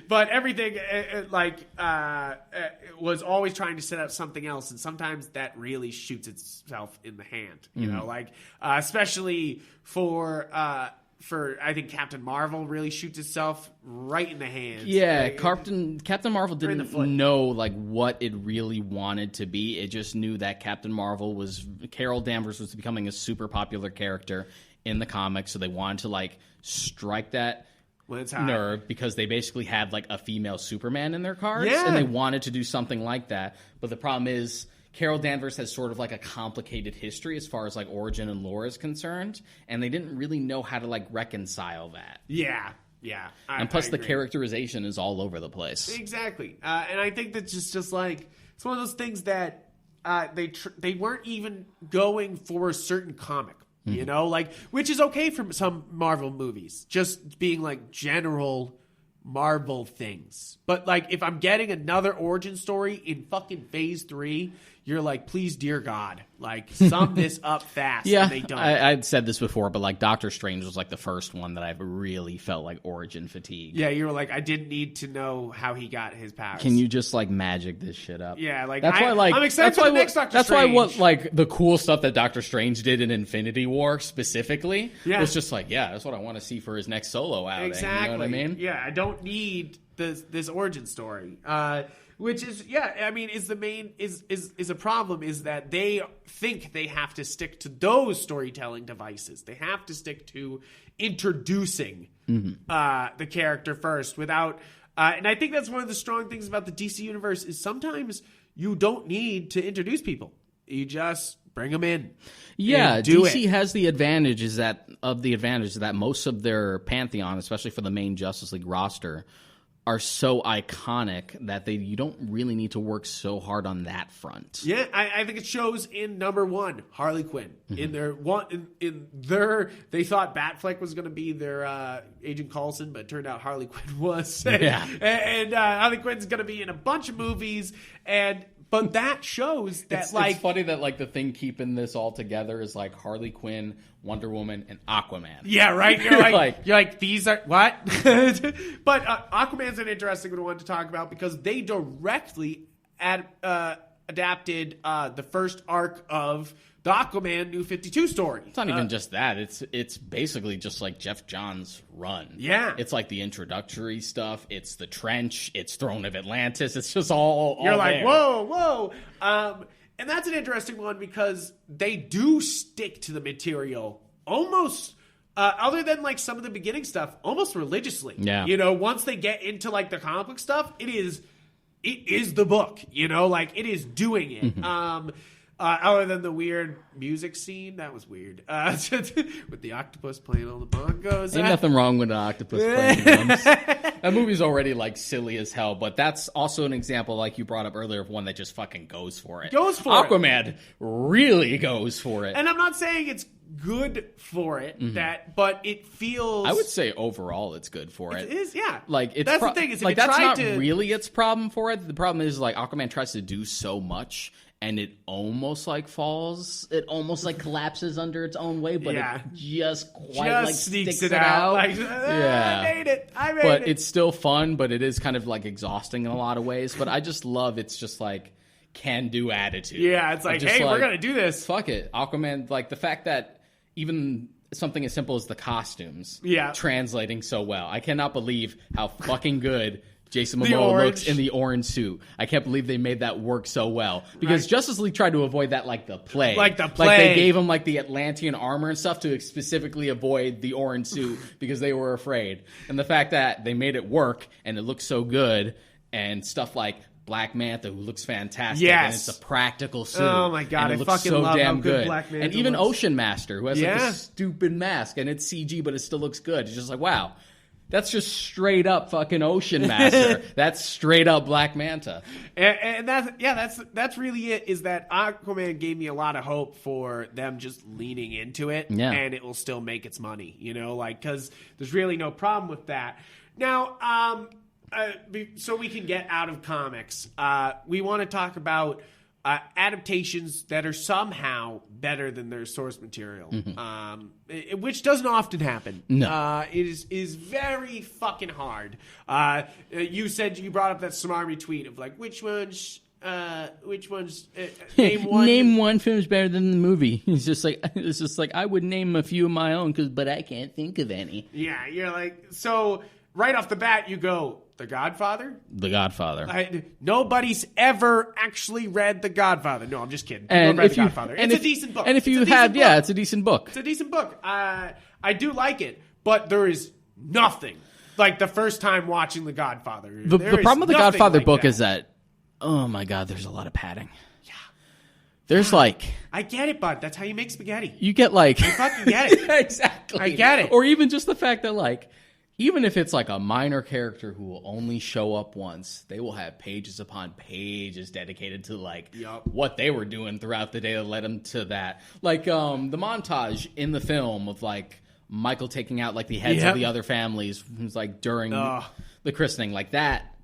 but everything was always trying to set up something else, and sometimes that really shoots itself in the hand. You know, especially for I think Captain Marvel really shoots itself right in the hands. Yeah, Captain Marvel didn't know like what it really wanted to be. It just knew that Carol Danvers was becoming a super popular character in the comics, so they wanted to like strike that nerve because they basically had like a female Superman in their cards, and they wanted to do something like that. But the problem is Carol Danvers has sort of like a complicated history as far as like origin and lore is concerned, and they didn't really know how to like reconcile that. Yeah. And plus the characterization is all over the place. Exactly. And I think that's just like, it's one of those things that they weren't even going for a certain comic. You know, like, which is okay for some Marvel movies, just being like general Marvel things. But like, if I'm getting another origin story in fucking Phase 3, you're like, please, dear God, like, sum this up fast. Yeah, and they don't. I'd said this before, but like Doctor Strange was like the first one that I've really felt like origin fatigue. Yeah, you were like, I didn't need to know how he got his powers. Can you just like magic this shit up? Yeah, like I'm excited for the next Doctor Strange. That's why what like the cool stuff that Doctor Strange did in Infinity War specifically was just like, yeah, that's what I want to see for his next solo outing. Exactly. You know what I mean? Yeah, I don't need this origin story. Which is, is a problem, is that they think they have to stick to those storytelling devices. They have to stick to introducing the character first without, and I think that's one of the strong things about the DC universe is sometimes you don't need to introduce people. You just bring them in. Yeah, DC has the advantage that most of their pantheon, especially for the main Justice League roster, are so iconic that you don't really need to work so hard on that front. Yeah, I think it shows in number one, Harley Quinn. In their they thought Batfleck was going to be their Agent Coulson, but it turned out Harley Quinn was. And Harley Quinn's going to be in a bunch of movies, but that shows that it's funny that like the thing keeping this all together is like Harley Quinn, Wonder Woman, and Aquaman. Yeah, right. You're like these are what? But Aquaman's an interesting one to talk about because they directly adapted the first arc of the Aquaman New 52 story. It's not even just that. It's basically just like Jeff Johns' run. Yeah. It's like the introductory stuff. It's the trench. It's Throne of Atlantis. It's just all You're like, there. whoa. And that's an interesting one because they do stick to the material almost, other than like some of the beginning stuff, almost religiously. Yeah. You know, once they get into like the comic book stuff, it is the book, you know, like it is doing it. Other than the weird music scene, that was weird. With the octopus playing all the bongos. Ain't nothing wrong with an octopus playing drums. That movie's already like silly as hell, but that's also an example, like you brought up earlier, of one that just fucking goes for it. Aquaman really goes for it. And I'm not saying it's good for it, but it feels. I would say overall it's good for it. It is, yeah. Like that's the thing. Is like that's not really its problem for it. The problem is like Aquaman tries to do so much. And it almost like falls. It almost like collapses under its own weight, but it just quite sneaks it out. Like, I made it. But it's still fun, but it is kind of like exhausting in a lot of ways. But I just love it's just like can-do attitude. Yeah, it's like, hey, we're gonna do this. Fuck it, Aquaman. Like the fact that even something as simple as the costumes, translating so well. I cannot believe how fucking good Jason Momoa looks in the orange suit. I can't believe they made that work so well. Because Justice League tried to avoid that like the plague. Like they gave him like the Atlantean armor and stuff to specifically avoid the orange suit because they were afraid. And the fact that they made it work and it looks so good and stuff like Black Manta, who looks fantastic, and it's a practical suit. Oh my god, and it I looks fucking so love damn how good Black Manta and even looks. Ocean Master, who has like a stupid mask, and it's CG, but it still looks good. It's just like, wow. That's just straight up fucking Ocean Master. That's straight up Black Manta. And that's really it, is that Aquaman gave me a lot of hope for them just leaning into it, and it will still make its money, you know, like, because there's really no problem with that. Now, so we can get out of comics. We want to talk about adaptations that are somehow better than their source material, which doesn't often happen. No. It is very fucking hard. You brought up that smarmy tweet of like, which ones name one. Name one film's better than the movie. It's just like I would name a few of my own, but I can't think of any. Yeah, you're like, so right off the bat you go, The Godfather? The Godfather. Nobody's ever actually read The Godfather. No, I'm just kidding. And read if The you, Godfather. And it's if, a decent book. And if you have, it's a decent book. It's a decent book. I do like it, but there is nothing like the first time watching The Godfather. The problem with the Godfather like book that. is that, oh my God, there's a lot of padding. Yeah. There's like... I get it, bud. That's how you make spaghetti. You get like... I fucking get it. Exactly. I get it. Or even just the fact that like, even if it's like a minor character who will only show up once, they will have pages upon pages dedicated to like what they were doing throughout the day that led them to that. Like the montage in the film of like Michael taking out like the heads of the other families, who's like during the christening, like that.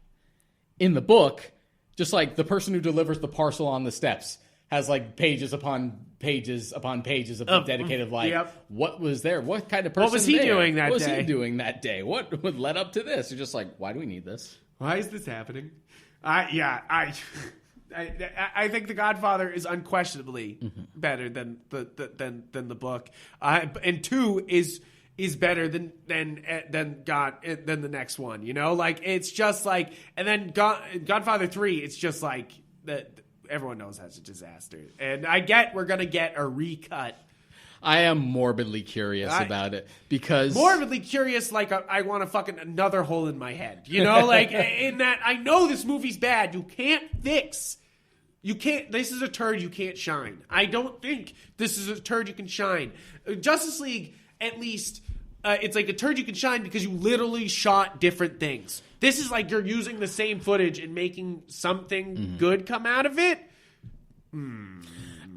In the book, just like the person who delivers the parcel on the steps has like pages upon pages upon pages of dedicated like what was there, what kind of person was he doing that what day? was he doing that day, what would led up to this? You're just like, why do we need this? Why is this happening? I think The Godfather is unquestionably better than the book, and 2 is better than the next one. You know, like it's just like, and then Godfather 3, it's just like that. Everyone knows that's a disaster, and I get we're gonna get a recut. I am morbidly curious about it because morbidly curious, like I want to fucking another hole in my head, you know, like in that I know this movie's bad. You can't fix. You can't. This is a turd you can't shine. I don't think this is a turd you can shine. Justice League, at least, it's like a turd you can shine because you literally shot different things. This is like you're using the same footage and making something good come out of it.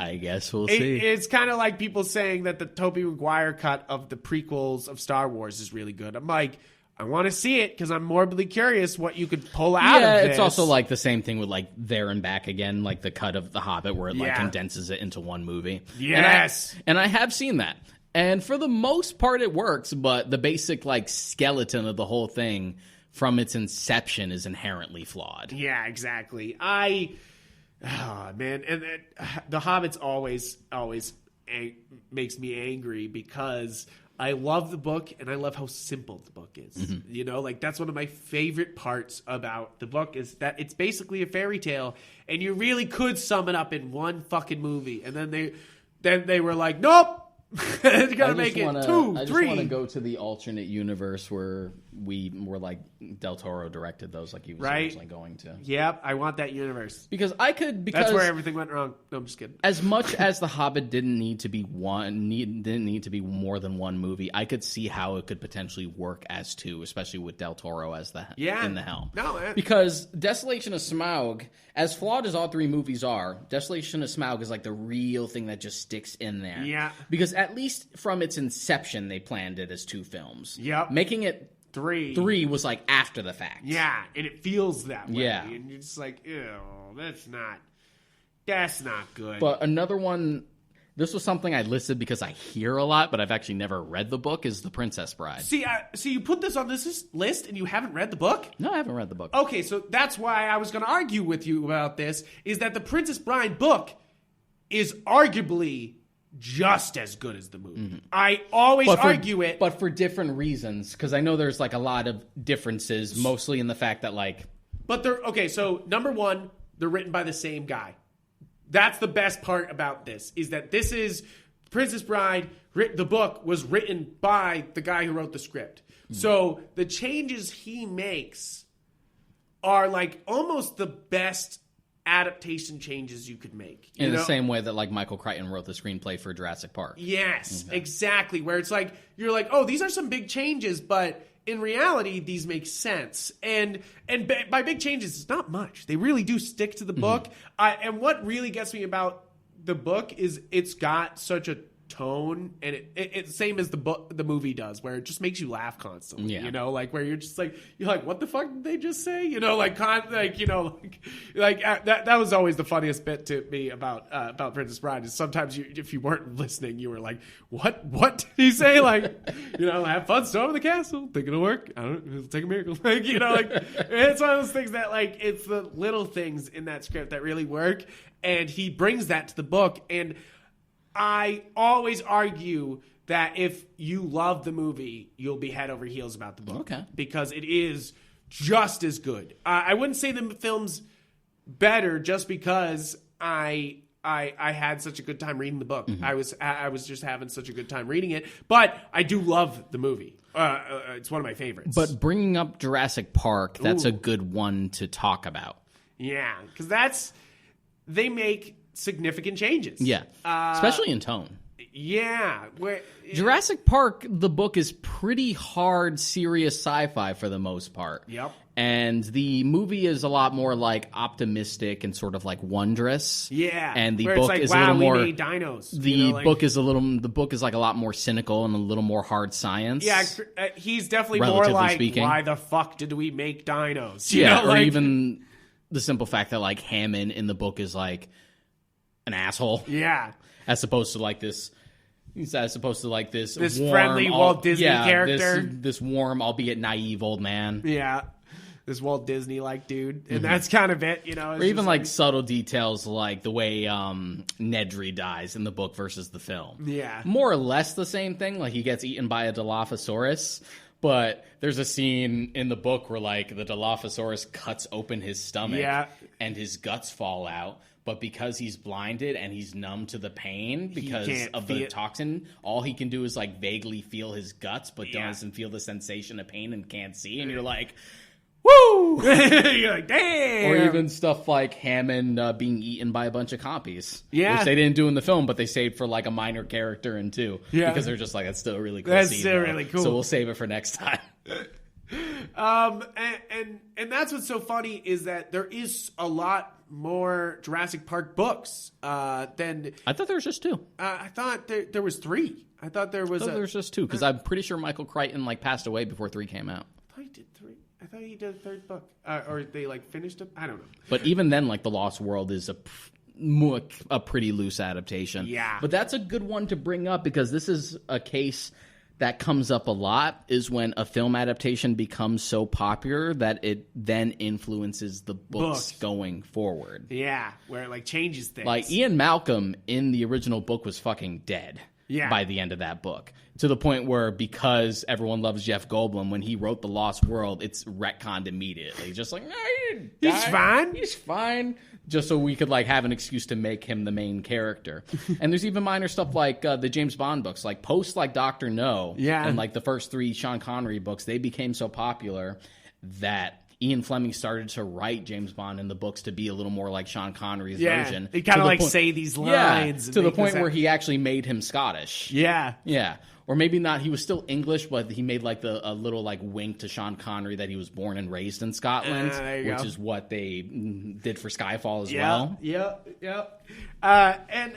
I guess we'll see. It's kind of like people saying that the Tobey Maguire cut of the prequels of Star Wars is really good. I'm like, I want to see it because I'm morbidly curious what you could pull out of this. It's also like the same thing with like There and Back Again, like the cut of The Hobbit where it like condenses it into one movie. Yes. And I have seen that. And for the most part it works, but the basic like skeleton of the whole thing from its inception is inherently flawed. Yeah, exactly. Man, and The Hobbit's always makes me angry because I love the book and I love how simple the book is. You know, like that's one of my favorite parts about the book is that it's basically a fairy tale and you really could sum it up in one fucking movie. And then they were like, nope. You gotta make it 2, 3. I just want to go to the alternate universe where we were like Del Toro directed those, like he was originally going to. Yep, I want that universe because that's where everything went wrong. No, I'm just kidding. As much as The Hobbit didn't need to be more than one movie, I could see how it could potentially work as 2, especially with Del Toro as in the helm. Because Desolation of Smaug, as flawed as all 3 movies are, Desolation of Smaug is like the real thing that just sticks in there. Yeah, because at least from its inception, they planned it as 2 films. Yep, making it 3 was like after the fact. Yeah, and it feels that way. Yeah, and you're just like, ew, that's not good. But another one, this was something I listed because I hear a lot, but I've actually never read the book, is The Princess Bride. See, you put this on this list and you haven't read the book? No, I haven't read the book. Okay, so that's why I was going to argue with you about this, is that the Princess Bride book is arguably just as good as the movie. I always argue it. But for different reasons, because I know there's like a lot of differences, mostly in the fact that like... But so number one, they're written by the same guy. That's the best part about this, is that this is Princess Bride. The book was written by the guy who wrote the script. So the changes he makes are like almost the best adaptation changes you could make. In the same way that like Michael Crichton wrote the screenplay for Jurassic Park. Yes, exactly. Where it's like, you're like, oh, these are some big changes, but in reality, these make sense. And by big changes, it's not much. They really do stick to the book. And what really gets me about the book is it's got such a tone, and it's same as the movie does, where it just makes you laugh constantly. Yeah. You know, like where you're like, what the fuck did they just say? You know, that was always the funniest bit to me about Princess Bride. Is sometimes if you weren't listening, you were like, what did he say? Like, have fun storming the castle, think it'll work. I don't know, it'll take a miracle. Like, it's one of those things that like it's the little things in that script that really work, and he brings that to the book. And I always argue that if you love the movie, you'll be head over heels about the book. Okay. Because it is just as good. I wouldn't say the film's better just because I had such a good time reading the book. Mm-hmm. I was just having such a good time reading it. But I do love the movie. It's one of my favorites. But bringing up Jurassic Park, that's a good one to talk about. Yeah, because they make significant changes. Yeah, especially in tone. Yeah. Jurassic Park, the book is pretty hard, serious sci-fi for the most part. Yep. And the movie is a lot more like optimistic and sort of like wondrous. Yeah. And the where book it's like, is wow, a little more. we made dinos. The book is like a lot more cynical and a little more hard science. Yeah, he's definitely more like, speaking. Why the fuck did we make dinos? Or even the simple fact that like Hammond in the book is like an asshole. Yeah. As opposed to like this warm, friendly Walt Disney character. This warm, albeit naive old man. Yeah. This Walt Disney-like dude. And that's kind of it, Or even like subtle details like the way Nedry dies in the book versus the film. Yeah. More or less the same thing. Like he gets eaten by a Dilophosaurus. But there's a scene in the book where like the Dilophosaurus cuts open his stomach and his guts fall out. But because he's blinded and he's numb to the pain because of the toxin, all he can do is like vaguely feel his guts, but doesn't feel the sensation of pain and can't see. And you're like, woo! You're like, damn! Or even stuff like Hammond being eaten by a bunch of compies. Yeah. Which they didn't do in the film, but they saved for like a minor character in 2. Yeah. Because they're just like, that's still a really cool That's scene. still really cool. So we'll save it for next time. And that's what's so funny is that there is a lot more Jurassic Park books than I thought there was just 2. I thought there was 3. I thought there was. There was just 2 because I'm pretty sure Michael Crichton like passed away before 3 came out. I thought he did 3. I thought he did a 3rd book, or they like finished it. I don't know. But even then, like The Lost World is a pretty loose adaptation. Yeah. But that's a good one to bring up because this is a case that comes up a lot is when a film adaptation becomes so popular that it then influences the books going forward. Yeah, where it like changes things. Like Ian Malcolm in the original book was fucking dead by the end of that book. To the point where because everyone loves Jeff Goldblum, when he wrote The Lost World, it's retconned immediately. Just like, no, he's fine. He's fine. Just so we could like have an excuse to make him the main character. And there's even minor stuff like the James Bond books, like post like Dr. No, and like the first 3 Sean Connery books, they became so popular that Ian Fleming started to write James Bond in the books to be a little more like Sean Connery's version. He kind of like say these lines. Yeah, to the point where he actually made him Scottish. Yeah. Yeah. Or maybe not. He was still English, but he made like a little like wink to Sean Connery that he was born and raised in Scotland, which is what they did for Skyfall as well. Yep. And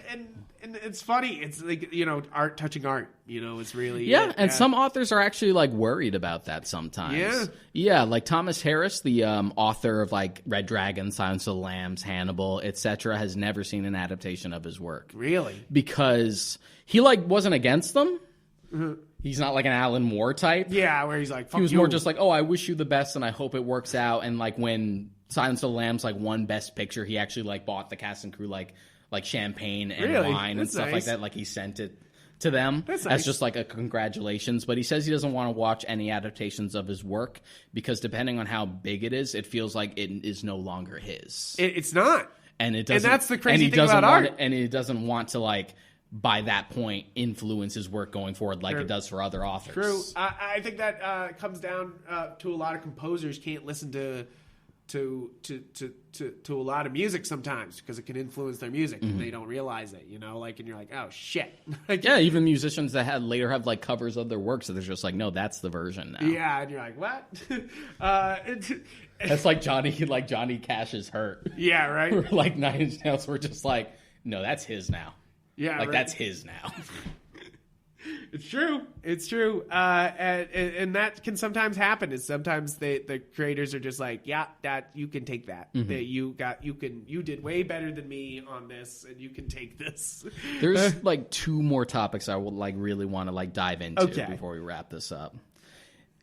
it's funny. It's like, art touching art. It's really and some authors are actually like worried about that sometimes. Yeah, like Thomas Harris, the author of like Red Dragon, Silence of the Lambs, Hannibal, etc., has never seen an adaptation of his work. Really? Because he like wasn't against them. Mm-hmm. He's not like an Alan Moore type. Yeah, where he's like, fuck he was you. more just like, oh, I wish you the best and I hope it works out. And like when Silence of the Lambs like won Best Picture, he actually like bought the cast and crew like champagne and wine and stuff like that. Like he sent it to them as just like a congratulations. But he says he doesn't want to watch any adaptations of his work because depending on how big it is feels like it is no longer his. It's not. And it doesn't. And that's the crazy thing about art. And he doesn't want to like by that point influence his work going forward like it does for other authors. True. I think that comes down to a lot of composers can't listen to a lot of music sometimes because it can influence their music and they don't realize it, and you're like, oh shit. Yeah, even musicians that later have like covers of their work, so they're just like, no, that's the version now. Yeah, and you're like, what? That's like Johnny Cash's Hurt. Yeah, right. Where like 9 Inch Nails were just like, no, that's his now. Yeah, like right. That's his now. It's true. It's true. And that can sometimes happen. Is sometimes the creators are just like, yeah, that you can take that. That you did way better than me on this, and you can take this. There's like two more topics I would like really want to like dive into before we wrap this up.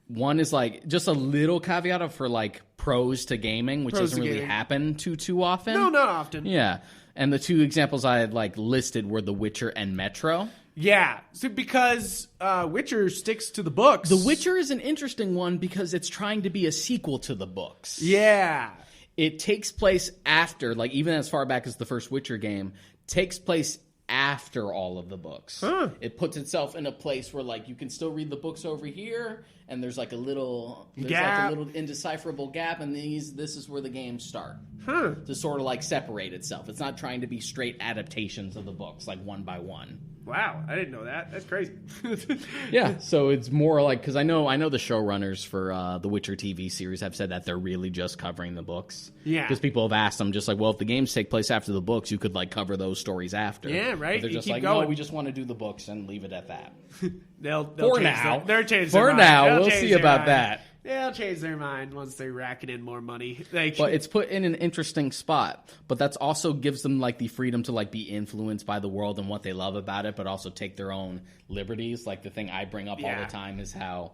One is like just a little caveat for like pros to gaming, which doesn't really happen too often. No, not often. Yeah. And the two examples I had like listed were The Witcher and Metro. Yeah, so because Witcher sticks to the books. The Witcher is an interesting one because it's trying to be a sequel to the books. Yeah. It takes place after, like even as far back as the first Witcher game, takes place after all of the books. Huh. It puts itself in a place where like you can still read the books over here, and there's like a little indecipherable gap, and this is where the games start. To sort of like separate itself. It's not trying to be straight adaptations of the books, like one by one. Wow, I didn't know that. That's crazy. Yeah, so it's more like, because I know the showrunners for the Witcher TV series have said that they're really just covering the books. Yeah. Because people have asked them just like, well, if the games take place after the books, you could like cover those stories after. Yeah, right. But they're You just keep like, going. no, we just want to do the books and leave it at that. They'll For change now. They'll change For their mind. now, They'll we'll change see their about mind. that. They'll change their mind once they're racking in more money. But it's put in an interesting spot. But that's also gives them like the freedom to like be influenced by the world and what they love about it, but also take their own liberties. Like the thing I bring up all the time is how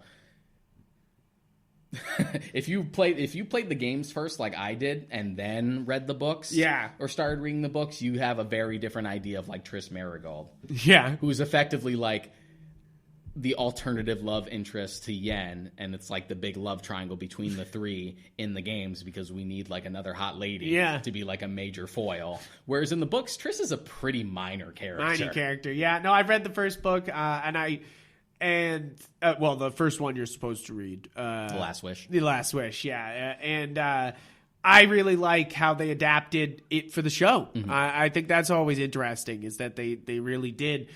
if you played the games first like I did and then read the books, or started reading the books, you have a very different idea of like Triss Marigold. Yeah. Who's effectively like the alternative love interest to Yen, and it's like the big love triangle between the three in the games because we need like another hot lady to be like a major foil. Whereas in the books, Triss is a pretty minor character. Yeah. No, I've read the first book, the first one you're supposed to read. The Last Wish. The Last Wish, yeah. And I really like how they adapted it for the show. I think that's always interesting, is that they really did.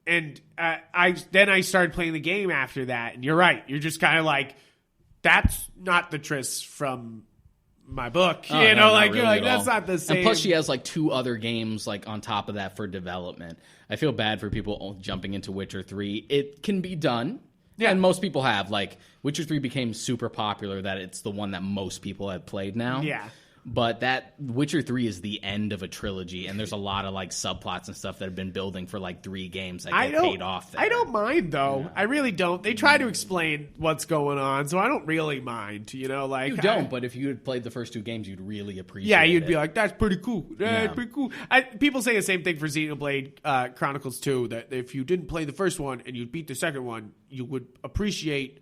And I started playing the game after that, and you're right. You're just kind of like, that's not the Triss from my book. You're like, that's not the same. And plus, she has like 2 other games like on top of that for development. I feel bad for people jumping into Witcher 3. It can be done. Yeah. And most people have. Like, Witcher 3 became super popular that it's the one that most people have played now. Yeah. But that Witcher 3 is the end of a trilogy, and there's a lot of like subplots and stuff that have been building for like 3 games that get paid off there. I don't mind though. Yeah. I really don't. They try to explain what's going on, so I don't really mind. You don't. But if you had played the first 2 games, you'd really appreciate it. Yeah, you'd be like, that's pretty cool. That's pretty cool. People say the same thing for Xenoblade Chronicles 2, that if you didn't play the first one and you beat the second one, you would appreciate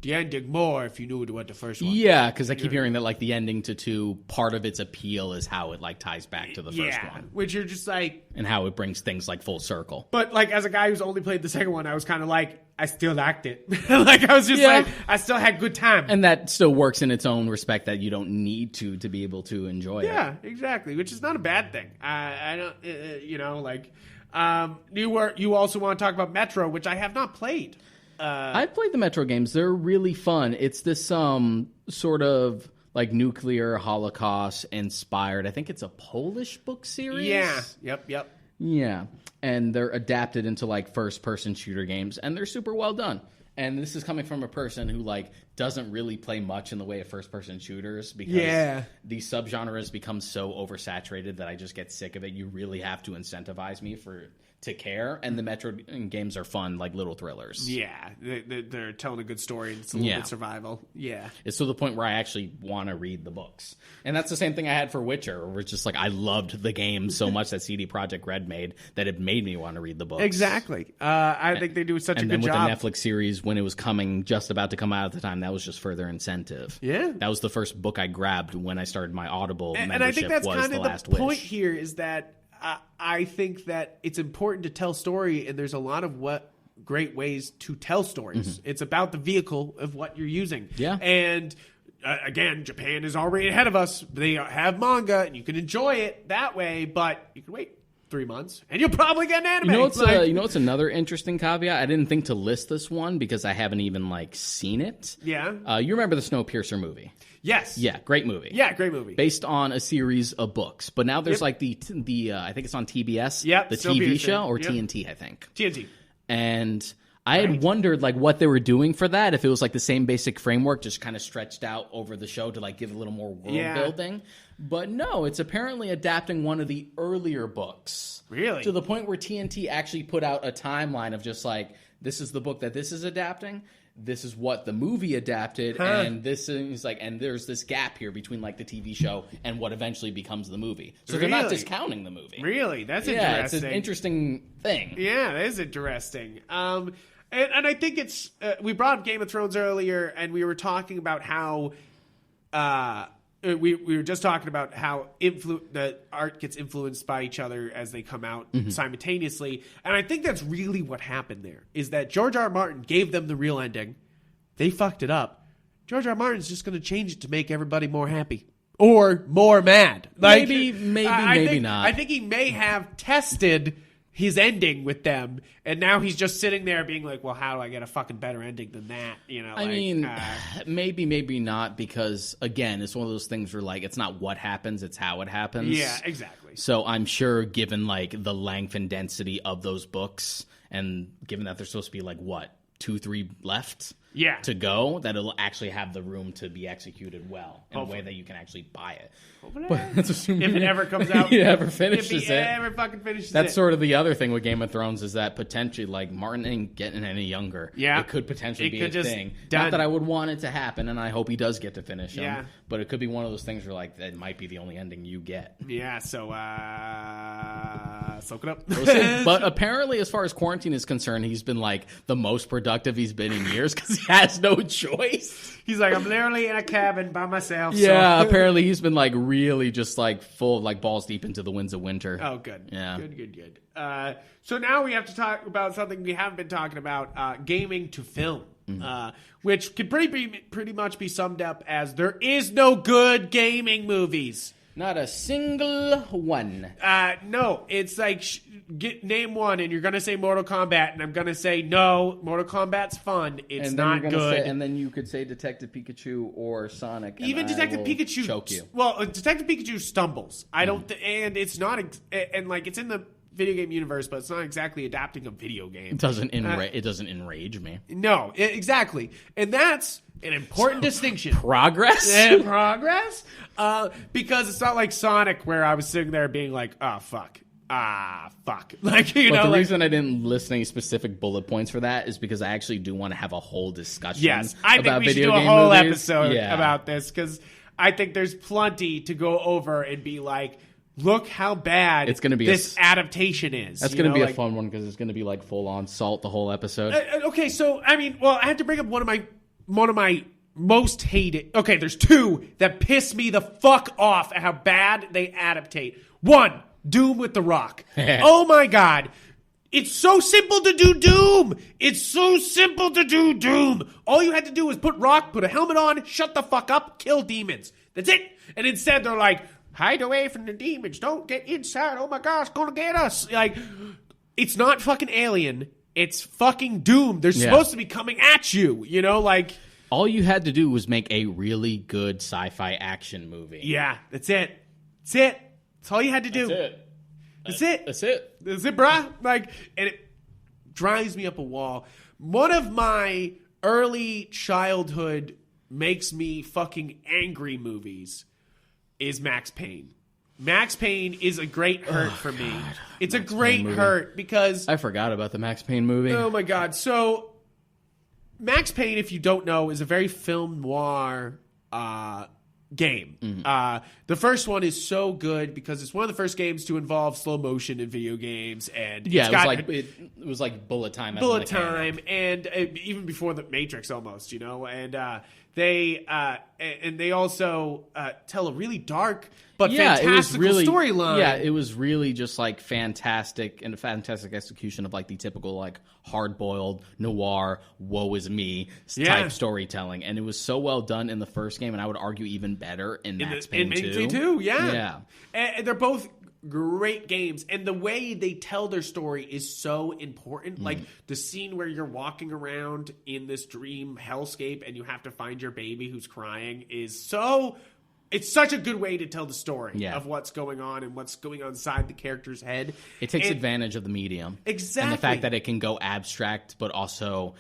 the ending more if you knew what the first one. Yeah, because I keep hearing that like the ending to 2, part of its appeal is how it like ties back to the first one, which you're just like, and how it brings things like full circle. But like as a guy who's only played the second one, I was kind of like, I still liked it. Like I was just like, I still had good time, and that still works in its own respect that you don't need to be able to enjoy it. Yeah, exactly, which is not a bad thing. I don't, you also want to talk about Metro, which I have not played. I've played the Metro games. They're really fun. It's this sort of like nuclear Holocaust inspired. I think it's a Polish book series. Yeah. Yep. Yeah. And they're adapted into like first person shooter games, and they're super well done. And this is coming from a person who like doesn't really play much in the way of first person shooters because the subgenre become so oversaturated that I just get sick of it. You really have to incentivize me to care, and the Metro games are fun, like little thrillers. Yeah, they're telling a good story, and it's a little bit survival. Yeah. It's to the point where I actually want to read the books. And that's the same thing I had for Witcher, where it's just like I loved the game so much that CD Projekt Red made that it made me want to read the books. Exactly. I think they do such a good job. And then with the Netflix series, when it was just about to come out at the time, that was just further incentive. Yeah. That was the first book I grabbed when I started my Audible membership. And I think that's kind of the point Wish. Here is that I think that it's important to tell story, and there's a lot of great ways to tell stories. It's about the vehicle of what you're using. Yeah. And again, Japan is already ahead of us. They have manga, and you can enjoy it that way, but you can wait 3 months, and you'll probably get an anime. You know what's another interesting caveat? I didn't think to list this one because I haven't even seen it. Yeah. You remember the Snowpiercer movie? Yes. Yeah, great movie. Yeah, great movie. Based on a series of books. But now there's the I think it's on TBS. Yep. The TV show, or TNT, I think. TNT. And I had wondered like what they were doing for that, if it was like the same basic framework just kind of stretched out over the show to like give a little more world building. But no, it's apparently adapting one of the earlier books. Really? To the point where TNT actually put out a timeline of just like, this is the book that this is adapting. This is what the movie adapted, and this is like, and there's this gap here between like the TV show and what eventually becomes the movie. So they're not discounting the movie. Really? That's interesting. interesting. It's an interesting thing. Yeah, that is interesting. And I think it's we brought up Game of Thrones earlier, and we were talking about how we were just talking about how the art gets influenced by each other as they come out simultaneously. And I think that's really what happened there, is that George R. R. Martin gave them the real ending. They fucked it up. George R. R. Martin's just going to change it to make everybody more happy. Or more mad. Like, maybe not. I think he may have tested his ending with them, and now he's just sitting there being like, well, how do I get a fucking better ending than that? You know, I mean, maybe not, because again, it's one of those things where like, it's not what happens, it's how it happens. Yeah, exactly. So I'm sure given like the length and density of those books, and given that there's supposed to be like what, 2-3 left to go, that it'll actually have the room to be executed well in a way that you can actually buy it. But that's assuming if it ever comes out, he ever finishes if he ever fucking finishes that's sort of the other thing with Game of Thrones, is that potentially like Martin ain't getting any younger. Yeah, it could potentially be a thing. Done. Not that I would want it to happen, and I hope he does get to finish them. But it could be one of those things where like that might be the only ending you get. Yeah, so soak it up. We'll see. But apparently, as far as quarantine is concerned, he's been like the most productive he's been in years because he has no choice. He's like, I'm literally in a cabin by myself. Yeah, so. Apparently he's been like really just like full, like balls deep into the winds of winter. Oh, good. Yeah. Good. So now we have to talk about something we haven't been talking about, gaming to film. Which could pretty much be summed up as there is no good gaming movies. Not a single one. No, it's like name one, and you're gonna say Mortal Kombat, and I'm gonna say no. Mortal Kombat's fun. It's not good. And then you could say Detective Pikachu or Sonic. Even Detective Pikachu choke you. Well, Detective Pikachu stumbles. I don't, and it's not, and like it's in the video game universe, but it's not exactly adapting a video game. It doesn't enrage me. No, exactly, and that's an important distinction. Progress? Progress? Because it's not like Sonic, where I was sitting there being like, oh, fuck. Like, you know. The reason I didn't list any specific bullet points for that is because I actually do want to have a whole discussion. Yes, I think we should do a whole episode about this, because I think there's plenty to go over and be like, look how bad it's gonna be this adaptation is. That's going to be a fun one, because it's going to be like full on salt the whole episode. Okay, so, I mean, well, I have to bring up one of my most hated. Okay, there's two that piss me the fuck off at how bad they adaptate. One, Doom with The Rock. Oh my god. It's so simple to do Doom. It's so simple to do Doom. All you had to do was put Rock, put a helmet on, shut the fuck up, kill demons. That's it. And instead they're like, hide away from the demons. Don't get inside. Oh my gosh, gonna get us. Like, it's not fucking Alien. It's fucking Doom. They're supposed to be coming at you, you know, like. All you had to do was make a really good sci-fi action movie. Yeah, that's it. That's all you had to do. That's it, bruh. Like, and it drives me up a wall. One of my early childhood makes me fucking angry movies is Max Payne. Max Payne is a great hurt for me. It's Max a great hurt because I forgot about the Max Payne movie. Oh my god. So Max Payne, if you don't know, is a very film noir game. The first one is so good because it's one of the first games to involve slow motion in video games, and it was like bullet time. Bullet time, and even before the Matrix, almost, you know. And they also tell a really dark but fantastical storyline. Yeah, it was really just like fantastic, and a fantastic execution of like the typical like hard-boiled noir, woe is me type storytelling, and it was so well done in the first game, and I would argue even better in Max Payne 2. Yeah. And they're both great games, and the way they tell their story is so important. Like the scene where you're walking around in this dream hellscape and you have to find your baby who's crying is so it's such a good way to tell the story Yeah. of what's going on and what's going on inside the character's head. It takes advantage of the medium. Exactly. And the fact that it can go abstract, but also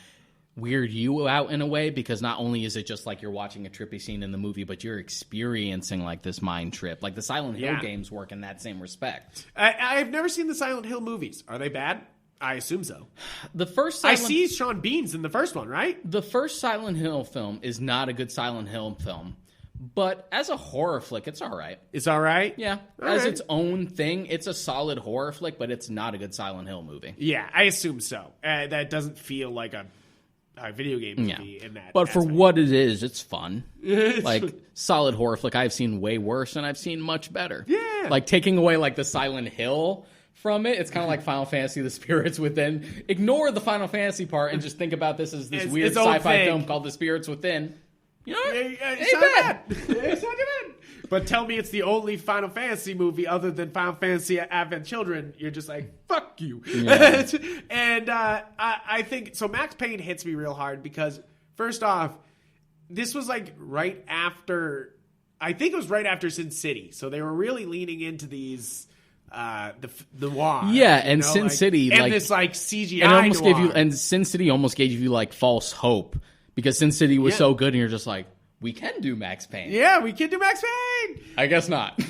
weird you out in a way, because not only is it just like you're watching a trippy scene in the movie, but you're experiencing like this mind trip. Like the Silent Hill games work in that same respect. I've never seen the Silent Hill movies. Are they bad? I assume so. The first I see Sean Bean's in the first one, right? The first Silent Hill film is not a good Silent Hill film, but as a horror flick, it's all right. It's all right? Yeah. All as right. its own thing, it's a solid horror flick, but it's not a good Silent Hill movie. Yeah, I assume so. That doesn't feel like a video game movie in that. But for aspect. what it is, it's fun. Like, solid horror flick, I've seen way worse, and I've seen much better. Yeah. Like, taking away, like, the Silent Hill from it, it's kind of like Final Fantasy, The Spirits Within. Ignore the Final Fantasy part and just think about this as this weird its own sci-fi thing. film called The Spirits Within. You know what? It's not bad. It's not bad. But tell me it's the only Final Fantasy movie other than Final Fantasy Advent Children. You're just like, fuck you. Yeah. And I think, so Max Payne hits me real hard because, first off, this was like right after, I think it was right after Sin City. So they were really leaning into these, the noir. Yeah, and Sin City, and like, this like CGI and it almost noir. gave you, and Sin City almost gave you like false hope because Sin City was so good, and you're just like, we can do Max Payne. Yeah, we can do Max Payne. I guess not.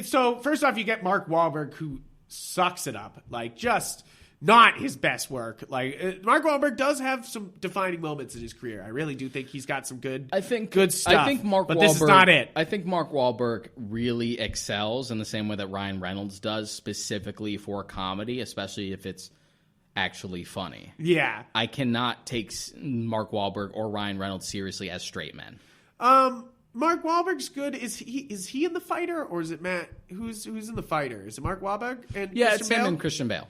So first off, you get Mark Wahlberg, who sucks it up, like just not his best work. Like Mark Wahlberg does have some defining moments in his career. I really do think he's got some good stuff. I think Mark but Wahlberg, this is not it. I think Mark Wahlberg really excels in the same way that Ryan Reynolds does, specifically for comedy, especially if it's actually funny. Yeah. I cannot take Mark Wahlberg or Ryan Reynolds seriously as straight men. Mark Wahlberg's good. Is he in The Fighter, or is it Matt? Who's in The Fighter? Is it Mark Wahlberg and Yeah, Christian it's Bale? him and Christian Bale.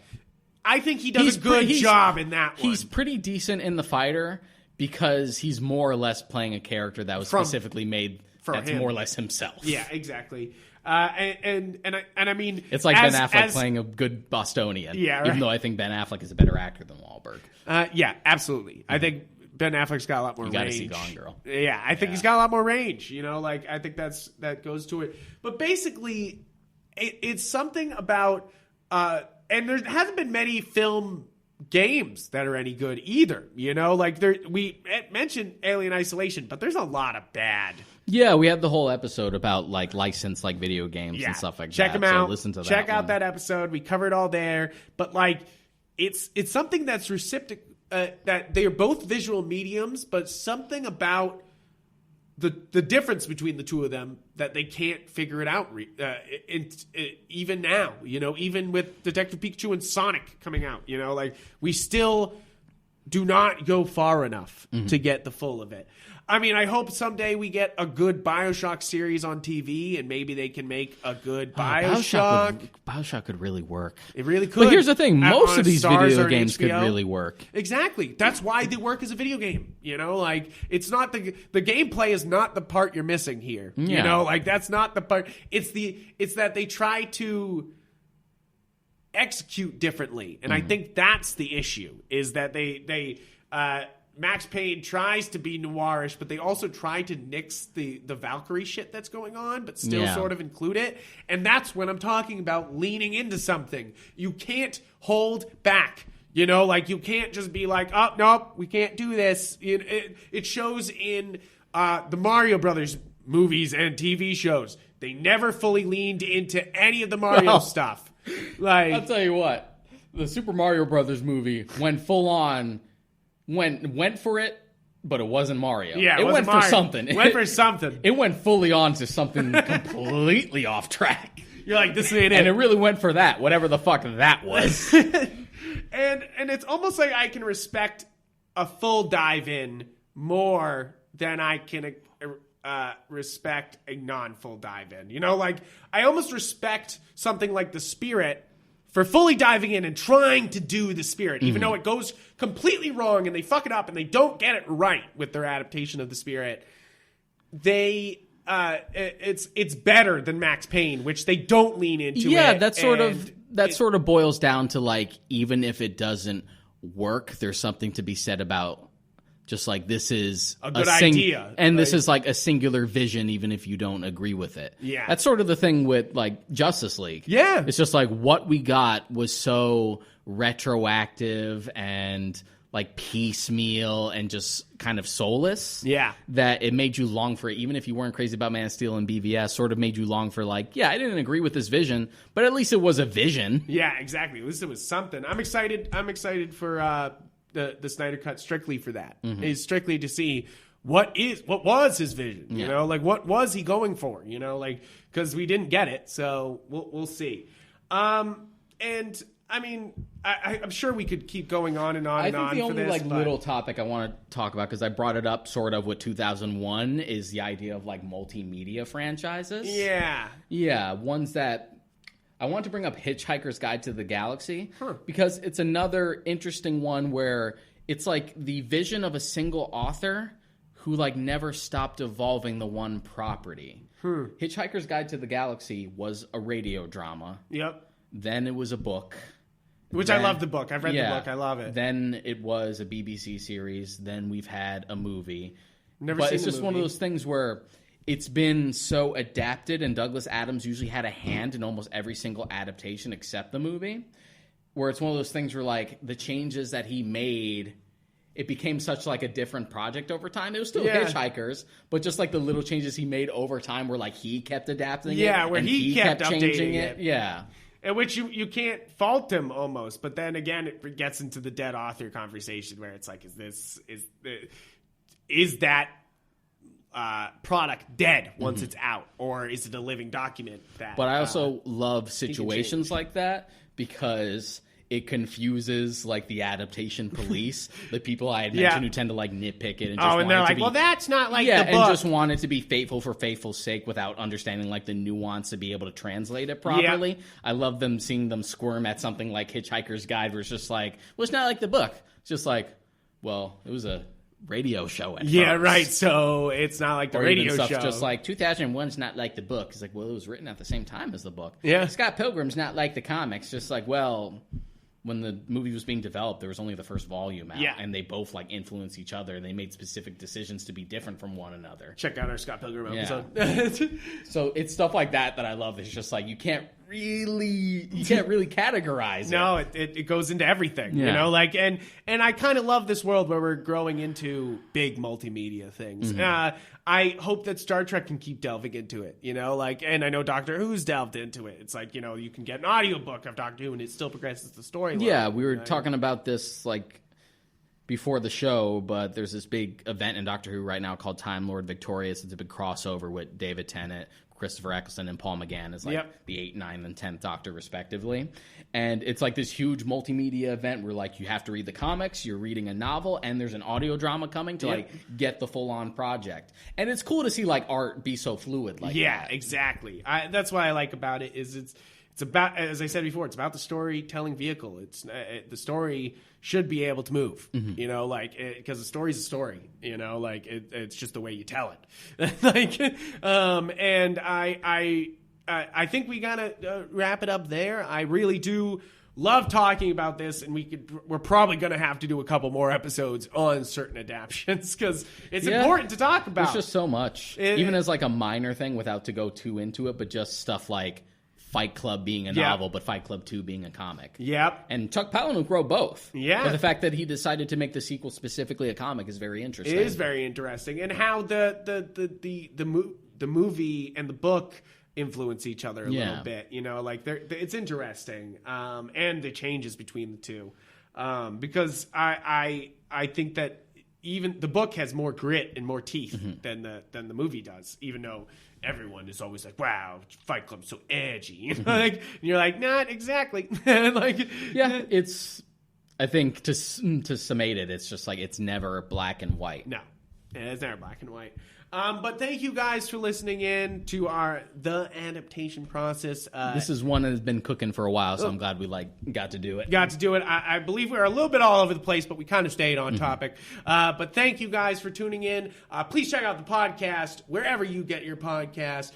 I think he does a good job in that one. He's pretty decent in The Fighter because he's more or less playing a character that was specifically made that's him. more or less himself. Yeah, exactly. And I mean, it's like Ben Affleck playing a good Bostonian. Yeah, right. Even though I think Ben Affleck is a better actor than Wahlberg. Yeah, absolutely. I think Ben Affleck's got a lot more range. You gotta see Gone Girl. Yeah, I think he's got a lot more range. You know, like I think that goes to it. But basically, it's something about and there hasn't been many film games that are any good either. You know, like we mentioned Alien Isolation, but there's a lot of bad. Yeah, we had the whole episode about like licensed like video games and stuff like Check that. them out. So listen to that. Check out one. that episode. We covered all there. But like, it's something that's reciprocal. That they are both visual mediums, but something about the difference between the two of them that they can't figure it out. Even now, you know, even with Detective Pikachu and Sonic coming out, you know, like we still do not go far enough to get the full of it. I mean, I hope someday we get a good BioShock series on TV, and maybe they can make a good BioShock. BioShock could really work. It really could. But here's the thing: most on of these Starz video or games could HBO. really work. Exactly. That's why they work as a video game. You know, like it's not the gameplay is not the part you're missing here. Yeah. You know, like that's not the part. It's that they try to execute differently, and I think that's the issue. Is that they Max Payne tries to be noirish, but they also try to nix the Valkyrie shit that's going on, but still sort of include it. And that's when I'm talking about leaning into something. You can't hold back. You know, like you can't just be like, oh, nope, we can't do this. It shows in the Mario Brothers movies and TV shows. They never fully leaned into any of the Mario stuff. Like, I'll tell you what, the Super Mario Brothers movie went full on. Went for it, but it wasn't Mario. Yeah, it went for something. Went for something. It went fully on to something completely off track. You're like, this ain't it. And it really went for that, whatever the fuck that was. and it's almost like I can respect a full dive in more than I can respect a non-full dive in. You know, like I almost respect something like The Spirit for fully diving in and trying to do The Spirit, even though it goes completely wrong and they fuck it up and they don't get it right with their adaptation of The Spirit. It's better than Max Payne, which they don't lean into. Yeah, it, that sort of boils down to like, even if it doesn't work, there's something to be said about Just like this is a good idea. And this is like a singular vision, even if you don't agree with it. Yeah. That's sort of the thing with like Justice League. Yeah. It's just like what we got was so retroactive and like piecemeal and just kind of soulless. Yeah. That it made you long for it. Even if you weren't crazy about Man of Steel and BVS, sort of made you long for like, yeah, I didn't agree with this vision, but at least it was a vision. Yeah, exactly. At least it was something. I'm excited for the Snyder Cut strictly for that. Is strictly to see what was his vision. You know, like what was he going for? You know, like because we didn't get it, so we'll see. And I mean, I'm sure we could keep going on and on and on. I think the only for this, little topic I want to talk about, because I brought it up sort of with 2001, is the idea of like multimedia franchises. Yeah, ones that I want to bring up Hitchhiker's Guide to the Galaxy because it's another interesting one where it's like the vision of a single author who like never stopped evolving the one property. Hitchhiker's Guide to the Galaxy was a radio drama. Yep. Then it was a book. Which I love the book. I've read the book. I love it. Then it was a BBC series. Then we've had a movie. Never seen it's the just movie. one of those things where it's been so adapted, and Douglas Adams usually had a hand in almost every single adaptation except the movie, where it's one of those things where like the changes that he made, it became such like a different project over time. It was still Hitchhikers, but just like the little changes he made over time where like he kept adapting it. Yeah, where and he kept changing updating it. Yeah. In which you can't fault him almost, but then again it gets into the dead author conversation where it's like, is that product dead once it's out, or is it a living document? But I also love situations like that because it confuses like the adaptation police, the people I had mentioned who tend to like nitpick it and just and they're like, well, that's not like the book. and just want it to be faithful for faithful's sake without understanding like the nuance to be able to translate it properly. Yep. I love seeing them squirm at something like Hitchhiker's Guide, where it's just like, well, it's not like the book. It's just like, well, it was a radio show at first. Right. So it's not like the radio stuff show. Just like 2001's not like the book. It's like, well, it was written at the same time as the book. Yeah. Scott Pilgrim's not like the comics. Just like, well, when the movie was being developed, there was only the first volume out, and they both like influence each other. They made specific decisions to be different from one another. Check out our Scott Pilgrim episode. So it's stuff like that I love. It's just like you can't really categorize it. No, it goes into everything. You know, like and I kind of love this world where we're growing into big multimedia things. I hope that Star Trek can keep delving into it, you know, like, and I know Doctor Who's delved into it. It's like, you know, you can get an audiobook of Doctor Who and it still progresses the storyline. Yeah, we were talking about this like before the show, but there's this big event in Doctor Who right now called Time Lord Victorious. It's a big crossover with David Tennant, Christopher Eccleston, and Paul McGann as like the 8th, 9th, and 10th Doctor respectively. And it's like this huge multimedia event where like you have to read the comics, you're reading a novel, and there's an audio drama coming to like get the full-on project. And it's cool to see like art be so fluid like that. Exactly. That's what I like about it is it's about, as I said before, it's about the storytelling vehicle. It's the story should be able to move, you know, like, because the story's a story, you know, like it's just the way you tell it. Like, and I think we gotta wrap it up there. I really do love talking about this, and we're probably gonna have to do a couple more episodes on certain adaptions because it's important to talk about. There's just so much, even as like a minor thing, without to go too into it, but just stuff like Fight Club being a novel, but Fight Club 2 being a comic. Yep. And Chuck Palahniuk wrote both. Yeah. But the fact that he decided to make the sequel specifically a comic is very interesting. It is very interesting. And how the movie and the book influence each other a little bit. You know, like it's interesting. And the changes between the two. Because I think that even the book has more grit and more teeth than the movie does, even though everyone is always like, wow, Fight Club's so edgy. You know, like, and you're like, not exactly. Like, it's, I think to summate it, it's just like, it's never black and white. No, it's never black and white. But thank you guys for listening in to the adaptation process. This is one that has been cooking for a while, so I'm glad we got to do it. I believe we were a little bit all over the place, but we kind of stayed on topic. But thank you guys for tuning in. Please check out the podcast wherever you get your podcast.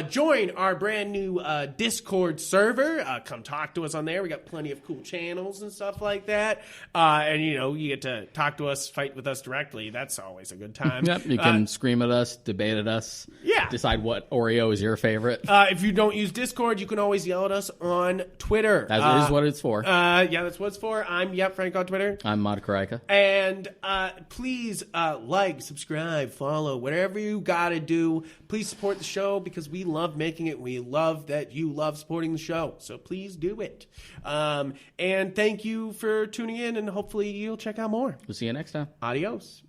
join our brand new Discord server. Come talk to us on there. We got plenty of cool channels and stuff like that. And, you get to talk to us, fight with us directly. That's always a good time. Yep, you can scream at us, debate at us. Yeah. Decide what Oreo is your favorite. If you don't use Discord, you can always yell at us on Twitter. That is what it's for. Yeah, that's what it's for. I'm Frank on Twitter. I'm Mod Karaika. And please like, subscribe, follow, whatever you got to do. Please support the show because we love making it. We love that you love supporting the show. So please do it. And thank you for tuning in, and hopefully you'll check out more. We'll see you next time. Adios.